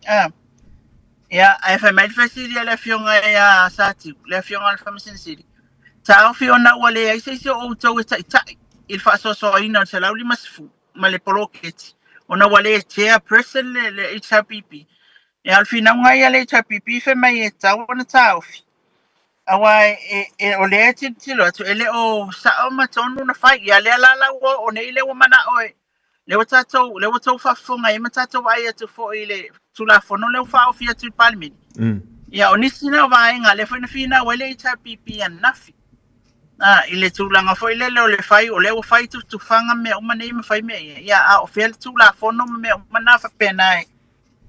Q: ia ai fa mai fasilia le fionga ia sati le fionga al famisen city tau fiona wale ai se o to tai il fa so ina se lauli mas fu ma le poloketi ona wale chair person le HRPP e al final ngai le HRPP fe mai tau ona tau awai o le tilo to ele o sa o matonu na fai ia le la o nei le o mana oi le wato fa fonga I matato vai atu fo ile tula fono le fa ofia tu palmi ia onisina vai nga le fina wale HRPP nafi ile tula nga fo ile le fai o le o fai tu fanga me o mane me fai me ia o fel tula fono me o mana fa pena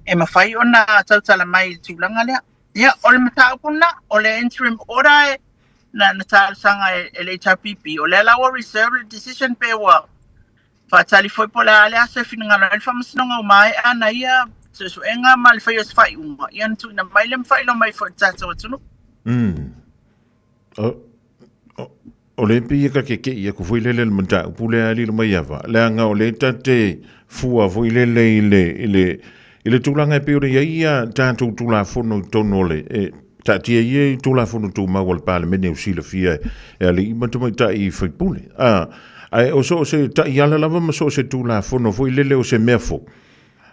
Q: e ma fai ona tala mai tula nga le ia o le mata puna o le interim order na tala sanga le HRPP o le la reserve decision pe wa fa tali foi pola ale ase finanga le famasnonga o mai ana ia so enga mal fai os fai uma ian tu na mai lem fai lo mai fo tsato tunu
E: o le pi ka ke ia ku foi le manta pule ali lo mai ava le nga o le tate fua foi le tulanga pe o ia tanto tula fono tonole ta tia ia tula fono tu ma wal pale mene usila fia ali imatu mai ta I foi pule ai o so se ta yala lava ma so se tula fono foi lele o se mefo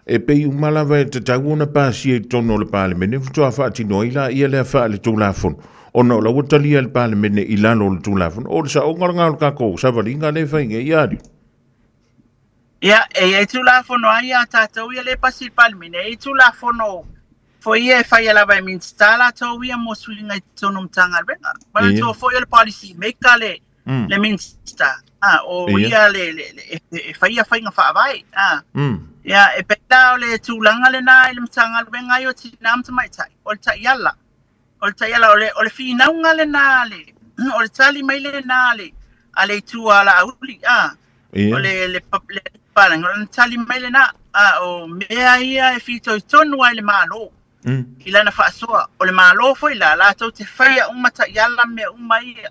E: e pe umala va te taguna pasi tono le pale mene fu fa tino ila ia le fa le tula fono ona la wotali al pale mene ila no le tula fono o sa o nganga ka ko sa valinga le fa nge ia di
Q: ia e tula fono ai ata to ia le pasi pale mene e tula fono Foi e fai ala vai min stala to ia mo suinga tonum tanga benga. Mana
E: Ia.
Q: to foi le policy make le le min sta. O
E: Ia.
Q: ia le fai nga fa vai. Ya e peta le tulanga le na ile mtanga benga yo ti nam mai tai. O ta yala. O ta yala o le fina nga le na le. O le tali mai le na le. Ale tu ala uli
E: Ia.
Q: O le pala ngol tali mai le na. O mea ia e fito tonu ai le malo. Ila na fasoa o le malo foi la to te faia uma ta yala me uma ia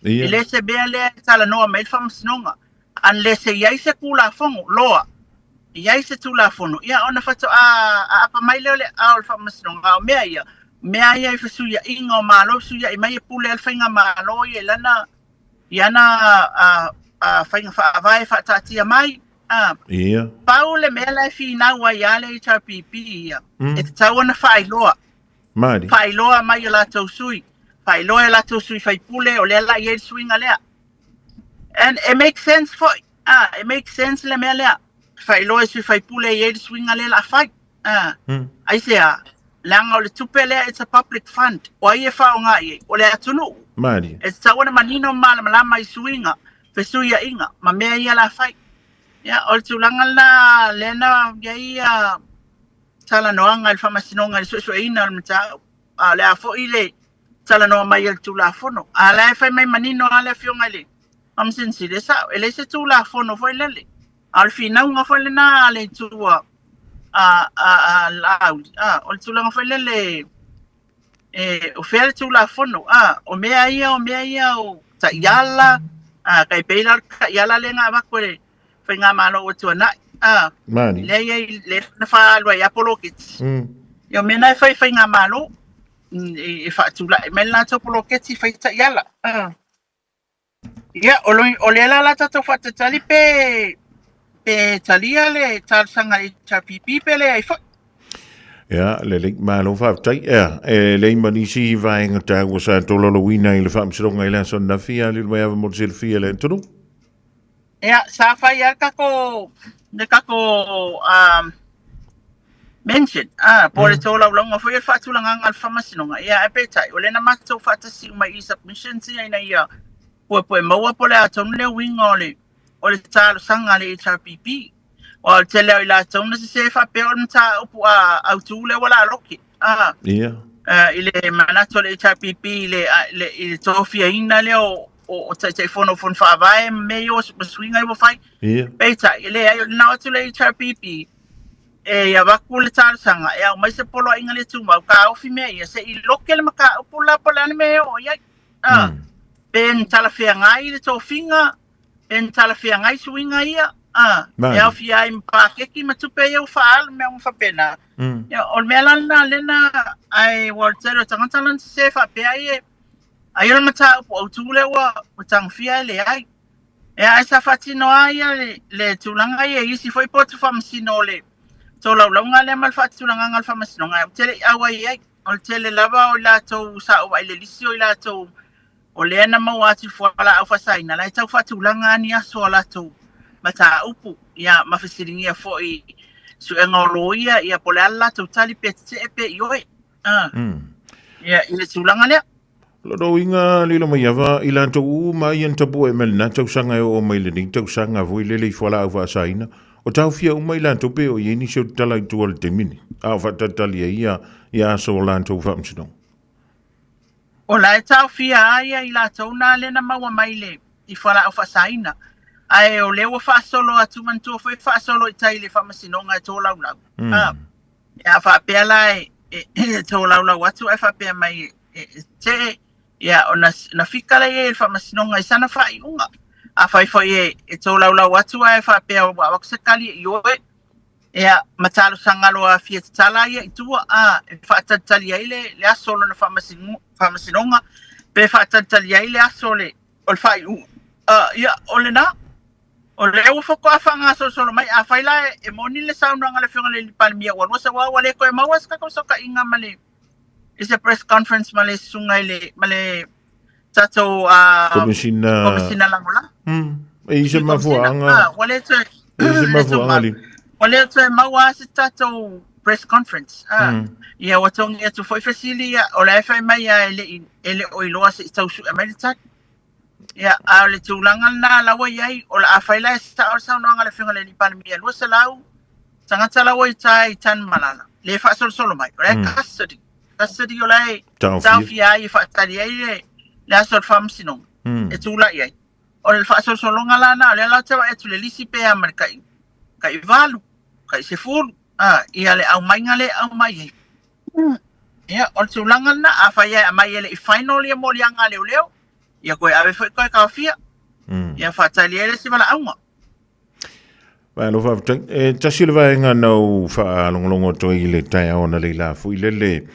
Q: ile se bele tala no me fam snonga unless ia se kula fongo loa ia se tula fono ia ona fato apa mai le al fam snonga me ia fa suya ingo malo suya i mai pule al fainga malo ia lana yana fainga fa vai fa tatia mai
E: Ia.
Q: Paule mela fi na wa yale HRPP ia. E tawana failoa.
E: Mari.
Q: Failoa mai la to sui. Failoa la to sui fai pule o le la ye swinga le. And it makes sense for it makes sense le mela. Failoa sui fai pule ye swinga le la fai. I say langa o le tupele it's a public fund. O ye fa nga ye o le atunu.
E: Mari.
Q: E tawana manino mala mai swinga. Fe suia inga ma me ia la fai. Ya, o tulanga la lena ya tala noanga il famasinonga il so ina mta ale afo ile tala no mai il tulafono ala fa mai manino ala fionga le am sensile sa ele se tulafono foi lele al final nga foi na ale tua o tulanga foi lele o fer tulafono o mea ia o ta yala kai peila yala lenga ba kore Fenga malo o tua na
E: Mani.
Q: le na fa lo ya polo kit yo mena fa fenga malo e fa tula mena to polo kit fa ta yala ya o le la ta to fa ta tali pe talia le tal sanga ta pipi pe le ai fa
E: Ja, le link malo fa tai le mani si vai ngata go sa to lo wina ile fam sronga ile son na fia le mai ava mo sil fia le tunu.
Q: Ya, sa fa ya kako mention por to la longa foi fa tu langa al famasinonga ya appetite o le na mato fa ta si mai submission si ina ya po mo po le aton le wingole o le tal sanga le HRPP o tele ila ton se fa pe on ta o au tu le wala loki ile manato le HRPP le tofia ina le o te fono fon fa vai me yo swinga i fai beta ile ai na to le HRPP ya bakul tal sanga ya mai se polo inga le tuma ka ofi me ya se i lokel maka pula me o ya ben tala fia ngai le to finga ben tala fia ngai swinga ia ya ofi ai pa ke ki matupe yo fa me un fa pena ya o melan na lena ai waltero tangalan se fa pe ai ai ona mata o tule wa o tangfia le ai ai sa fatino ai le tulanga ia isi foi potu famsino le to la longa le mal fatulanga ngal famsino ngai tele awai ai o tele lava o la to sa o ile lisio la to o le na mau ati foala au fasaina la tau fatulanga ni aso la to mata upu ia mafisiringia foi su engoloia ia polala to tali petse pe yoi ia ile tulanga le
E: Lo inga lilo mai ava ila to mai en tabu e melna tau sanga o mai le ni tau sanga voi le fola ava saina o tau fia o mai la to pe o yeni se tala tu ol te mini a fa tatalia ia so la to famsino
Q: o la tau fia ia ila to na le na maua mai le I fola ava saina ai o le o fa solo atu man to foi fa solo tai le famsino nga to la ya fa pe la to la watu fa pe mai te ya ona na fikala e fa masinonga isana fa iunga a fa foi e to la watu ai fa pe wa se kali yo ya matalo sangalo a fiat tala ya tu fa tatali ile le solo na fa masinonga pe fa tatali ile asole o fa ya olena o le o fo ko afanga solo mai a fa ila e moni le sauna ngale finga le palmia wa se wa le ko e mawas ka ko soka inga male is a press conference male sungai male tato komisina langola
E: e se mafuanga
Q: wale to mawa se tato press conference. Ia watongi atu foi fasili ia o le fai mai ia ele o iloa se tau su ameritat. Ia a le tulanga na lawa iai o la afai la sa no ngale finga le pan mi lo se lau. Tangata lawa i tan malala. Le fa solo mai. O le custody o le tau fia i fa tali ai le sol fam sinong. E tula iai. O le fa solo ngala na le la tawa e tu le lisi pe amerikai. Kai valu, kai se fulu. Ia le au mai ngale au mai. Ia o te ulanga na a whai a mai ele I final ia mori anga leo. Ia koe awe whai koe kawhia. Ia whatali ele si wala aunga.
E: Vai lo fa tasi le vai nga no fa longo to ile tai ona le la fu ile le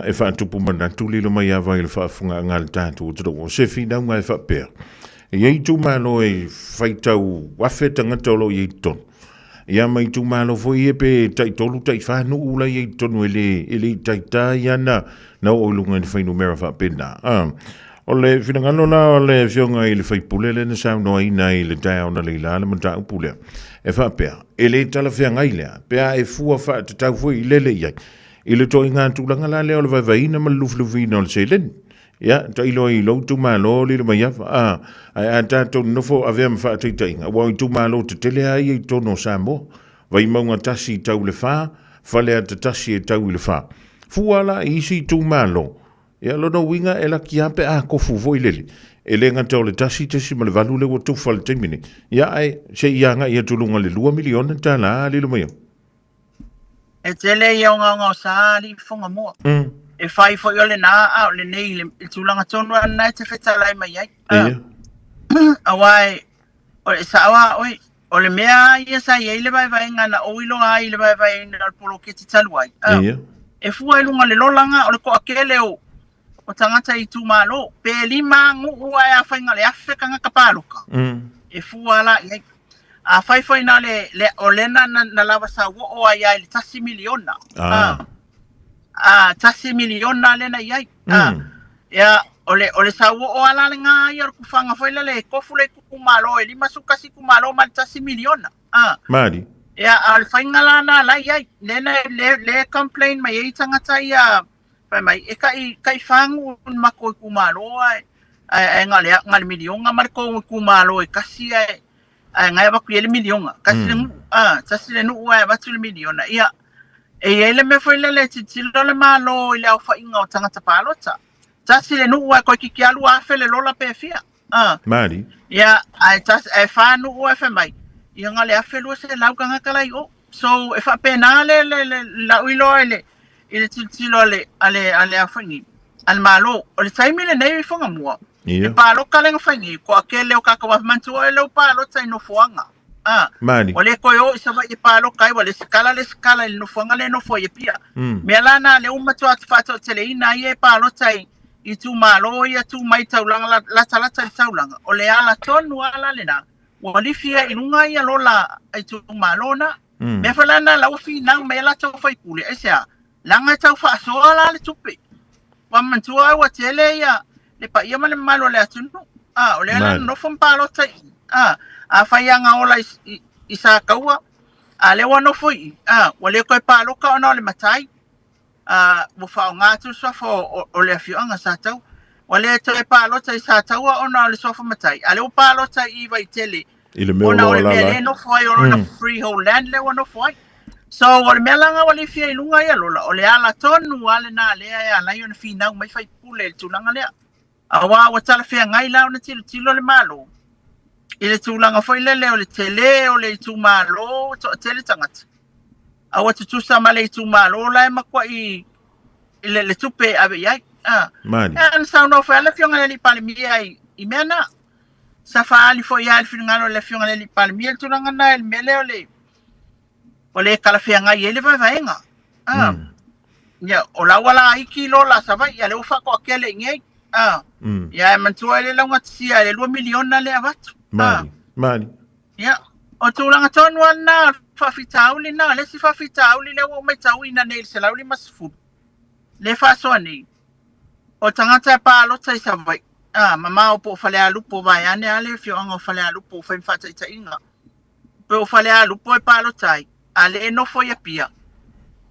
E: e fa tupu mana tuli lo mai ava ile fa funga ngal tatu to se fina ngai fa per. Ia tu malo e fai tau wafe tanga tolo ia ton. Ia mai tu malo foi e pe tai tolu tai fa no ula ia ton ele tai tai ana na o lunga ni fai no mera fa pena. Ole fina ngalo na ole fionga ile fai pulele na sa no ina ile tai ona le la le mata pule. E fa pe ele tala fia ngaile pe e fu fa tau foi ile le ia. Ile to inga tu langa la le ole vai na malufluvina ole selen. Ya, tai loi lo tu malo le mai fa a tato no fo avem fa tai wa tu malo te tele ai to no sambo vai maunga tasi tau le fa le te tasi e tau le fa fuala isi tu malo ya lo no winga ela kiape a ko fu voi lele ele nga tau le tasi te si le valu le tu fal te mini ya ai se ia nga ia tu lunga le 2 miliona ta la le mai
Q: E tele ia nga sa li fonga mo e fai fo yo le na a le nei le tulanga tonu ana te feta lai mai ai awai o sawa oi o le mea ia sa ia le vai ngana o ilo ai le vai na polo ke ti taluai e fu ai lunga le lolanga o le ko akele o tangata I tu malo pe lima ngu ai a fai ngale afeka nga kapaluka e fu ala ia a fai na le olena na lava sa o ai le tasi miliona tasi miliona le na iai. Ya ole sa o ala nga ia ku fanga foi le ko fule ku malo e lima suka si ku malo mal tasi miliona.
E: Mari.
Q: Ya al faingala na la iai le complain mai I tangata ia pa mai e kai fangu mako ku malo ai ngal miliona mar ko ku malo e kasi ai ngai ba ku ele miliona kasi tasi le nu ai ba tu miliona ia e ele me foi le titilo le malo ile au fa inga o tangata palota tasi le nu wa ko ki alu a fele lola pe fia
E: Mari
Q: ya ai tas e fa nu wa fe mai ia ngale a felo se lau kanga kala o so e fa pena le la uilo ile titilo le ale a fangi al malo o le taimi le nei fonga mua e palo kala nga fangi ko akele o kakawa mantu o le palo tai no fuanga
E: Mani.
Q: Ole ko yo isa vai palo kai wale skala le no fanga le no foi pia. Me lana le uma tu atfato tele ina ye palo tai I tu malo ya tu mai taulanga la taulanga. Ole ala tonu ala le na. Wali fia inunga ya lola ai tu malo na. Me falana la ufi nang me la tu foi pule esa. Langa tau fa so ala le tupe. Wa mantu wa tele ya le pa ia male malo le atunu. Ole ala no fon palo tai. A faianga ola isa kaua a le wano foi wale koe paloka ona le matai mo fa nga tu so fo o le fianga sa tau wale te palota sa tau ona le so fo matai a le palota I vai tele ona o le no foi ona freehold land le wano foi so wale melanga wale fia ilunga ia lola o le ala tonu ale na le ia la yon fina mai fai pule tulanga le awa watala fia ngai la ona tilo le malo ile tulanga foi lele o le tele o le tu malo to tele tangata awa tu sama le tu malo la makwa I ile le tupe ave yai
E: Mani
Q: an sa no fa le fionga le palmi ai imena sa fa ali foi al fingalo le fionga le palmi el tulanga na el mele o le kala fianga ele vai nga ya o la wala ai kilo la sa vai ya le ufa ko akele ngai ya mantua le longa sia le 2 miliona le avatu
E: Mani.
Q: Ya, o tulanga tonu ana fafitauli na le si fafitauli le wo mai tau ina nei se lauli masfu. Le fa so ni. O tangata pa lo tsai sa vai. Mama o po fale alu po vai ane ale fio anga fale alu po fa fata ita inga. Pe o fale alu po pa lo tsai. Ale no foi a pia.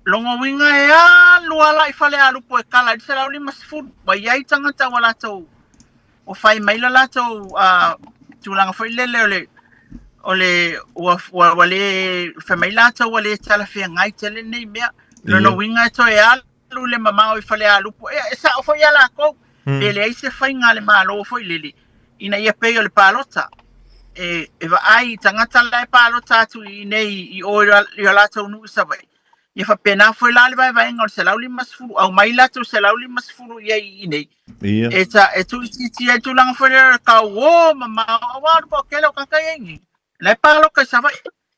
Q: longo winga e a luala I fale alu po e kala. Dise lau lima sifuru. Wa iai tangata wala tau. O fai maila la tau tūlanga fai lele ole wale fai maila tau wale tala fia ngai tele nei mea. Lono winga to e alu le mamao I fale alu po. E sa o fai ala kou. Ele ai se fai ngale malo o fai lele. Ina ia peo le palota. E va ai tangata la e palota atu I nei I o la tau nu savai. Ia fa pena foi la le vai ngol se lauli masfuru au mai la tu se lauli masfuru ia I nei.
E: Ia.
Q: E tu ti e tu langa foi ka o mama wa ko kelo ka kai ngi. Le palo ka sava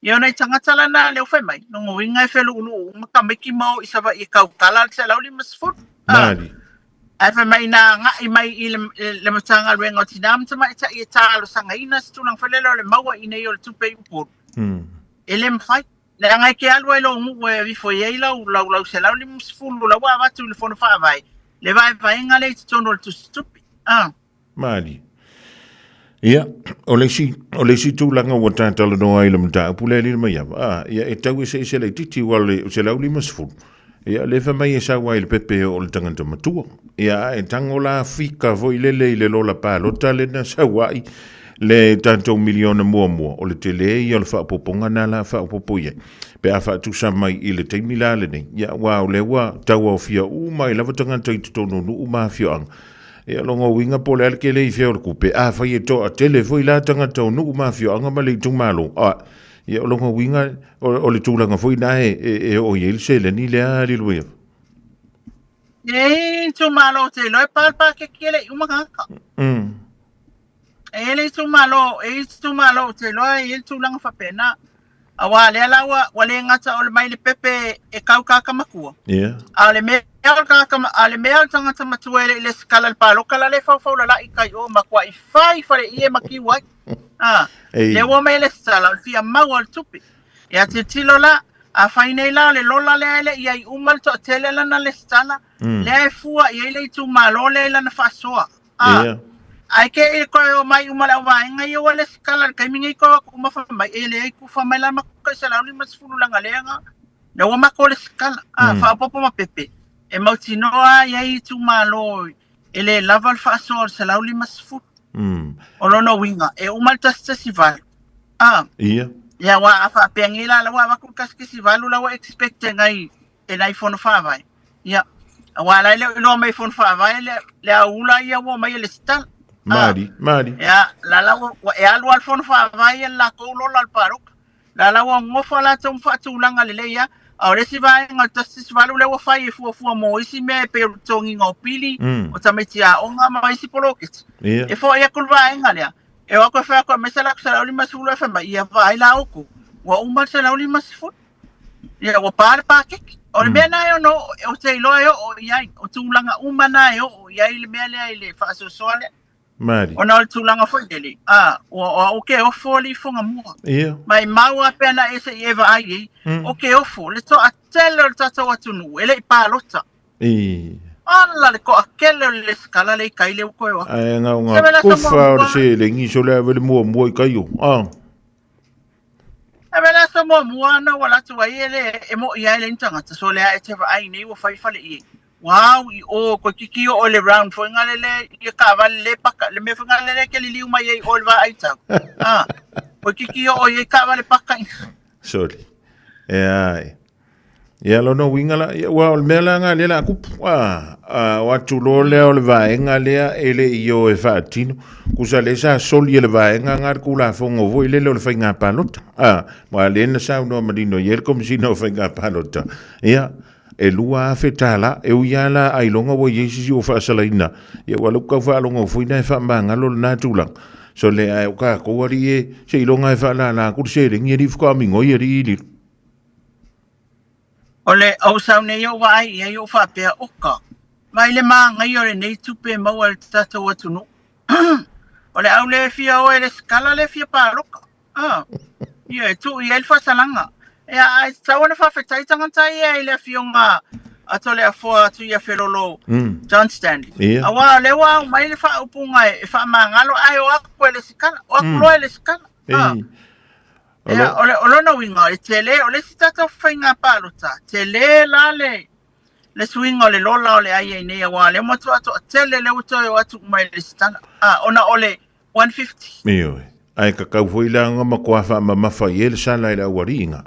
Q: ia nei tangata la na le foi mai. No winga e felu ulu maka meki mau I sava I ka kala se lauli masfuru.
E: Mari.
Q: Ai fa mai na nga I mai I le matanga le ngol tinam tama ita I talo sanga ina stu lang foi le maua I nei o tu pe por. Ele mfai le ngai ke alu elo ngu e vi foi ei lau se lau li musfulu la wa tu le fono fa vai le vai ngale tono tu stupi
E: Mali ia o le si tu langa wa tantalo no ai le mta pule le mai ia e tau se le titi wale se lau li musfulu ia le fa mai sa wa le pepe o le tangata matua ia e tangola fika voi le lola pa lo tale na sa wai le tanto miliona mua o le tele I o le whaapoponga na la whaapopoia. Pe a whaatu sa mai I le teimi la le nei. Ia wao le wa tau au fia mai lava tangata I tutono nu uma fia ang. Ia longa winga po le alke le I fia o le kupe. A whai e to a tele foi la tangata nu uma fia anga ma le tumalo. Ia longa winga o le tūlanga foi na e o yel se le ni le a li luea.
Q: e tumalo te loi palpa ke kele umaka ele tumalo te loi il tulanga fa pena awa le lawa wale ngata o mai le pepe e kauka kamakua ale me ale me tanga tama tuele le skala le palo kala le fa la ikai o makwa I fai fa le ie makiwa le wo me le sala fia mawal tupi ya te tilola a fainei la le lola le ia I umal to tele la na le stala le fua ia le tumalo le la na fasoa ai ke I ko mai umala wa nga yo le skala kai mingi ko uma fa mai ele ai ku fa mai la makka sala ni masfulu la ngalenga na wa makko le skala fa popo ma pepe e mautinoa ia I tumalo ele lava fa so sala ni masfu o lono winga e umal festival ia wa afa pengila la wa ku festival la wa expect ngai e nai fono fa vai ia wa la le no mai fono fa vai le ula ia wa mai le stal
E: Mari.
Q: Ya, la e alu al fono fa vai la ko lo al paruk. La wa ngo fa la tum fa tu langa le ya. Ora si vai nga tastis valu le wa fai fu mo isi me pe tongi ngo pili o tametia o nga mai si polokit. E fo ya kulva nga le. E wa ko fa ko mesela ko sala lima su le fa mai ya vai la oku. Wa uma sala lima su. Ya wa par pa ke. Ora be na yo no o te lo yo o ya o tu langa uma na yo o ya ile mele ile fa so sole.
E: Mari.
Q: Ona o tulanga foi dele. O que o foli fonga mua. Mai maua pena ese eva ai. O que o fo le to atelo tata watunu ele pa lota. Alla le ko akele le skala le kai le ko wa.
E: Ai nga kufa o se le ngi so le vele mua kai yo.
Q: Abela so mua na wala tu ai ele e mo ia le ntanga so le e te va ai nei wo fai fale I. Wow, o ko kiki all around foi ngalele I ka vale paka le me foi ngalele ke li uma ye all va aita ko kiki o ye ka vale paka
E: sorry ya lo no wingala wa mela ngale la ku wa tu lo le all va ngale ele io e fatino ku sa le sa sol ye le va ngar ku la fongo vo ile lo fa nga palot wa le na sa no marino yer kom si no fa nga palot e lua fetala e uiala ai longa wo yesi o fa salaina e wa luka fa longa fuina fa manga lo na tulang so le ai ka ko wari e se longa fa la ku se ring ye dif ko mi ngo ye ri
Q: ole au sa ne yo wa ai ye yo fa pe oka mai le manga yo nei tupe ma wal tata watunu ole au le fia o le skala le fia pa loka ye tu ye fa salanga ai tawana fa fetai tangata ia ile fionga atole afo tu ia felolo John Stanley awa le wa mai le fa upunga e fa mangalo ai o akole sikala o akolo le sikala Ole no winga e tele ole si tata whainga palota. Tele la le swinga le lola ole ai nei wa le motu ato tele le uto e watu mai le stanga. Ona ole 150.
E: Mio. Ai ka kau foi la ngama kwa fa ma fa yel sala ila waringa.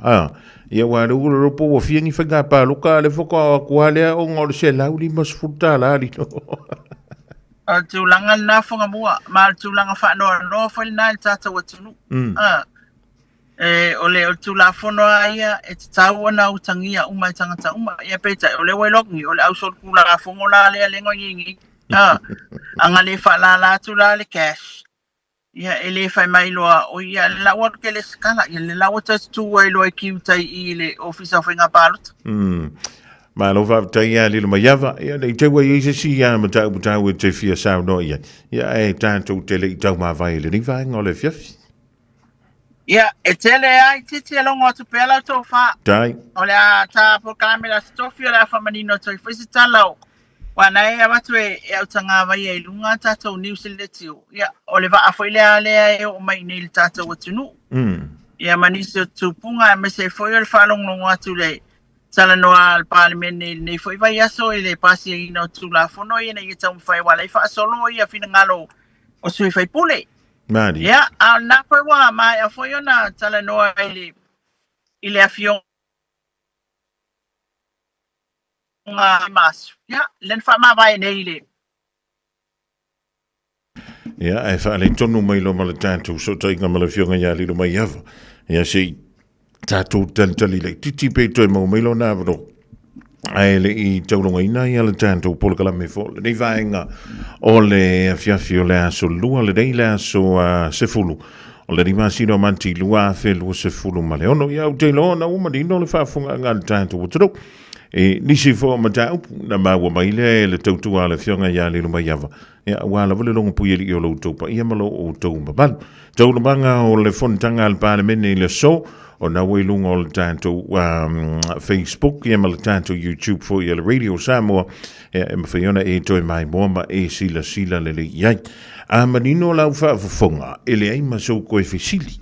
E: Ia wa le uro po wo fiengi whainga paloka le foko kwa le o ngol se lauli mas futa la li.
Q: Tūlanga nā whanga mua, mā tūlanga whanua no whai nā i tātou atunu. Ole o tūla whanua ia, e te tāua nā utangia umai tangata uma, ia pētai, ole wailoki, ole au sot kula a whangola lea lengo yingi. Anga le whalala tūla le cash. Ia e le whai mai loa, o ia le lawa ke le skala, ia le lawa tatu wai loa kiutai i le ofisa whainga pāruta.
E: Ma lo va tai ali lo maiava ia nei te wa i si ia mata e te fia sao no ia e tanto te le tau ma vai le ni vai ngole fiafi
Q: ia e tele ai titi longo tu pela to fa
E: dai
Q: ole a ta po kamera stofio la fa manino to fisi talo wana e watu e utanga vai e lunga tato new seletio ia ole va afoile ale e o mai nei tato watunu ia maniso tu punga me se foi el falong no watu le Sala noa al parliamene nei foi vai aso e le pasi i no tula fono i nei tau fai wala i fa solo i a fina ngalo o sui fai pule.
E: Mari.
Q: Ia, al na koe wa mai a foi ona sala noa i le afion nga masu. Ia, len fa ma vai nei le.
E: Ia, e fa le tonu mai lo mala tantu so tai nga mala fionga ia li lo mai ava. Ia si tātou talitali le titi pe toi mau meilo nā wano. Ai le i taurunga ina i ala tātou polakala me fo. Nei vaenga o le fiafi o le aso lua le nei le aso sefulu. O le rima sino manti lua fe lua sefulu ma le ono. Ia u te loa na umadino le whaafunga ngā le tātou utaro. E nisi fo mata upu na maua mai le tautua le fionga ia le lumai ava. Ia wala wale longa puyeri i o lau taupa. Ia malo o tau mabalu. Tau manga o le fontanga al parlemene i le so. O na wailunga o le tātou Facebook, ia ma le tātou YouTube fo ia le Radio Samoa, e mawhaiona e toi mai moama e sila le le iai. A manino lau whaafafonga, e le ai masou koe fisili.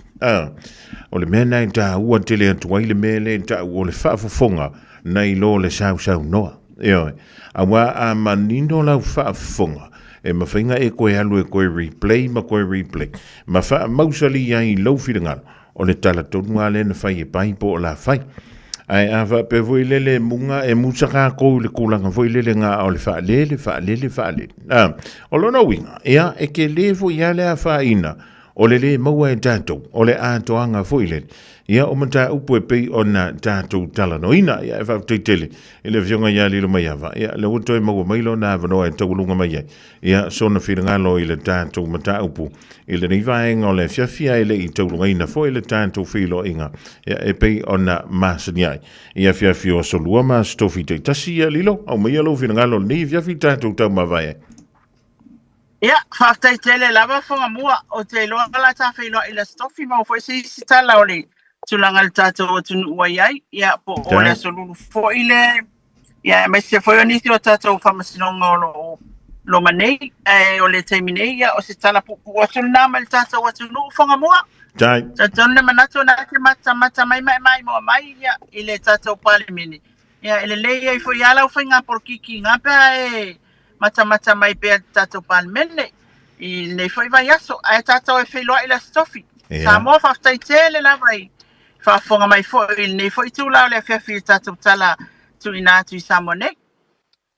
E: O le mea nai tā ua tele atuai le mea le tā ua le whaafafonga, nei lo le sau noa. A wā a manino lau whaafafonga, e mawhainga e koe alu e koe replay, ma koe replay. Ma wha mausali ai lau whirangalo. O le tala tonu ale na fai e pai po o la fai. Ai awa pe voi lele munga e musaka kou le kulanga voi lele ngā o le wha lele. O lona winga, ea e ke levo ia le a wha ina, o le le maua e tātou, o le atoanga voi lele. Ia o mata upu e pei o na tātou tala no ina, ia e wha teitele, e le vionga ia lilo mai awa. Ia le uto e maua mailo na avanoa e taulunga mai ai. Ia sona whirangalo i le tātou mata upu. I le nivaenga o le fiafia ele i taulunga ina fo i le tātou whilo inga. Ia e pei o na masani ai. Ia fiafia o solua mas tofi te tasi ia lilo, au mai alo whirangalo ni fiafi tātou tau mawai ai.
Q: Ia, whaftai tele lava whanga mua o te loa ngala tā whilo i le stofi mau fo si tala o le tulanga le tātou o tunu uai ai. Ia po o le solulu fo i le, ia mai se fo i onisi o tātou whamasinonga o lo manei o le taimine ia o se tala pupu atu nama le tātou atu nuu whanga mua.
E: Dai.
Q: Tātou ne manatu na ke mata mai mua mai ia i le tātou palemene. Ia ele lei ai fo i ala u whainga porkiki ngā pēa e mata mai pēa tātou palemene. I nei fo i vai aso, ai tātou e whailoa i la stofi. Sa mua whaftai tele la vai. Whafonga mai fo i nei fo i tūlau le whiawhi tātou tala tu ina atu i Samoa nei.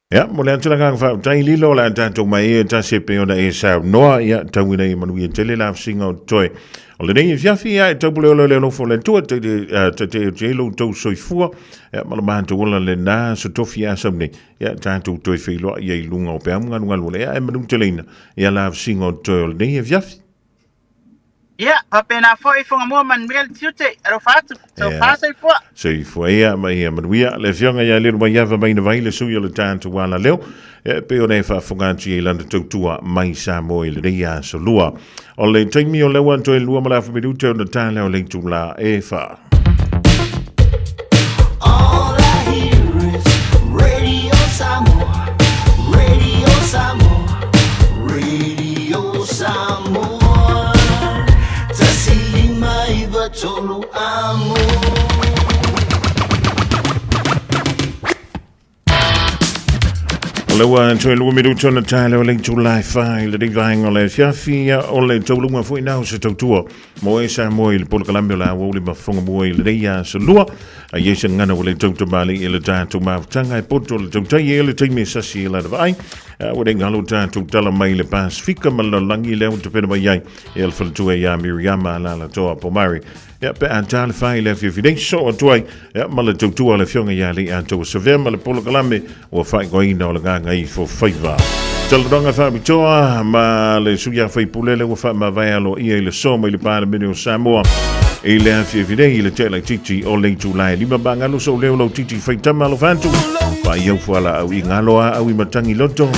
E: Ja, mo le antala kang fa tai lilo la tanto mai e ta se pe ona e sa noa ia tau nei manu i tele la singa o toi. O le nei fiafi ia tau pule le no fo le tu te jelo to soifua. Ja, ma ma to wala le na so tofia samne. Ja, tanto toi filo ia i lunga o pe am nganu le e manu telena. Ia la singa o toi le nei fiafi.
Q: Ia, papena fo i fonga mua man real tiute, aro fatu, so fasa i fua.
E: So i fua ia, mai ia manuia, le fionga ia liru mai ava mai na vai le sui o le tāntu wala leo, pe o nei wha fonganti e landa tautua mai sa mo i le reia so lua. O le taimi o lewa anto e lua malafu minute o na tāle o le tula e wha.
K: All I hear is Radio Samoa, Radio Samoa, Radio Samoa. Tasili maiva tolu amo.
E: Lewa tue lua minuto na tale o le July 5 le divang o le fiafia o le taulunga fui nao se tautua mo e sa mo i le polo kalambio la woli mafonga mo i le reia se lua a yesa ngana o le tautamali i le tātou maafutanga e poto le tautai e le teime sasi i la davai o le ngalo tātou tala mai le Pasifika ma la langi leo te pena mai ai e le faltua ia Miriama la la toa pomari ya pe antale fai le fidei so o tuai ya ma le tautua le fionga ia le antou se ma le polo kalambe o fai goina o le ganga i fo faiva Taladonga Fabitoa, ma le suya fai pulele wa fa ma vai alo ia le soma i le pāle mene o Samoa. E le afi videi i le tela titi o le Julai. Lima ba ngalo so leo lo titi fai tama lo fantu. Pa iau fuala au i ngaloa au i matangi loto.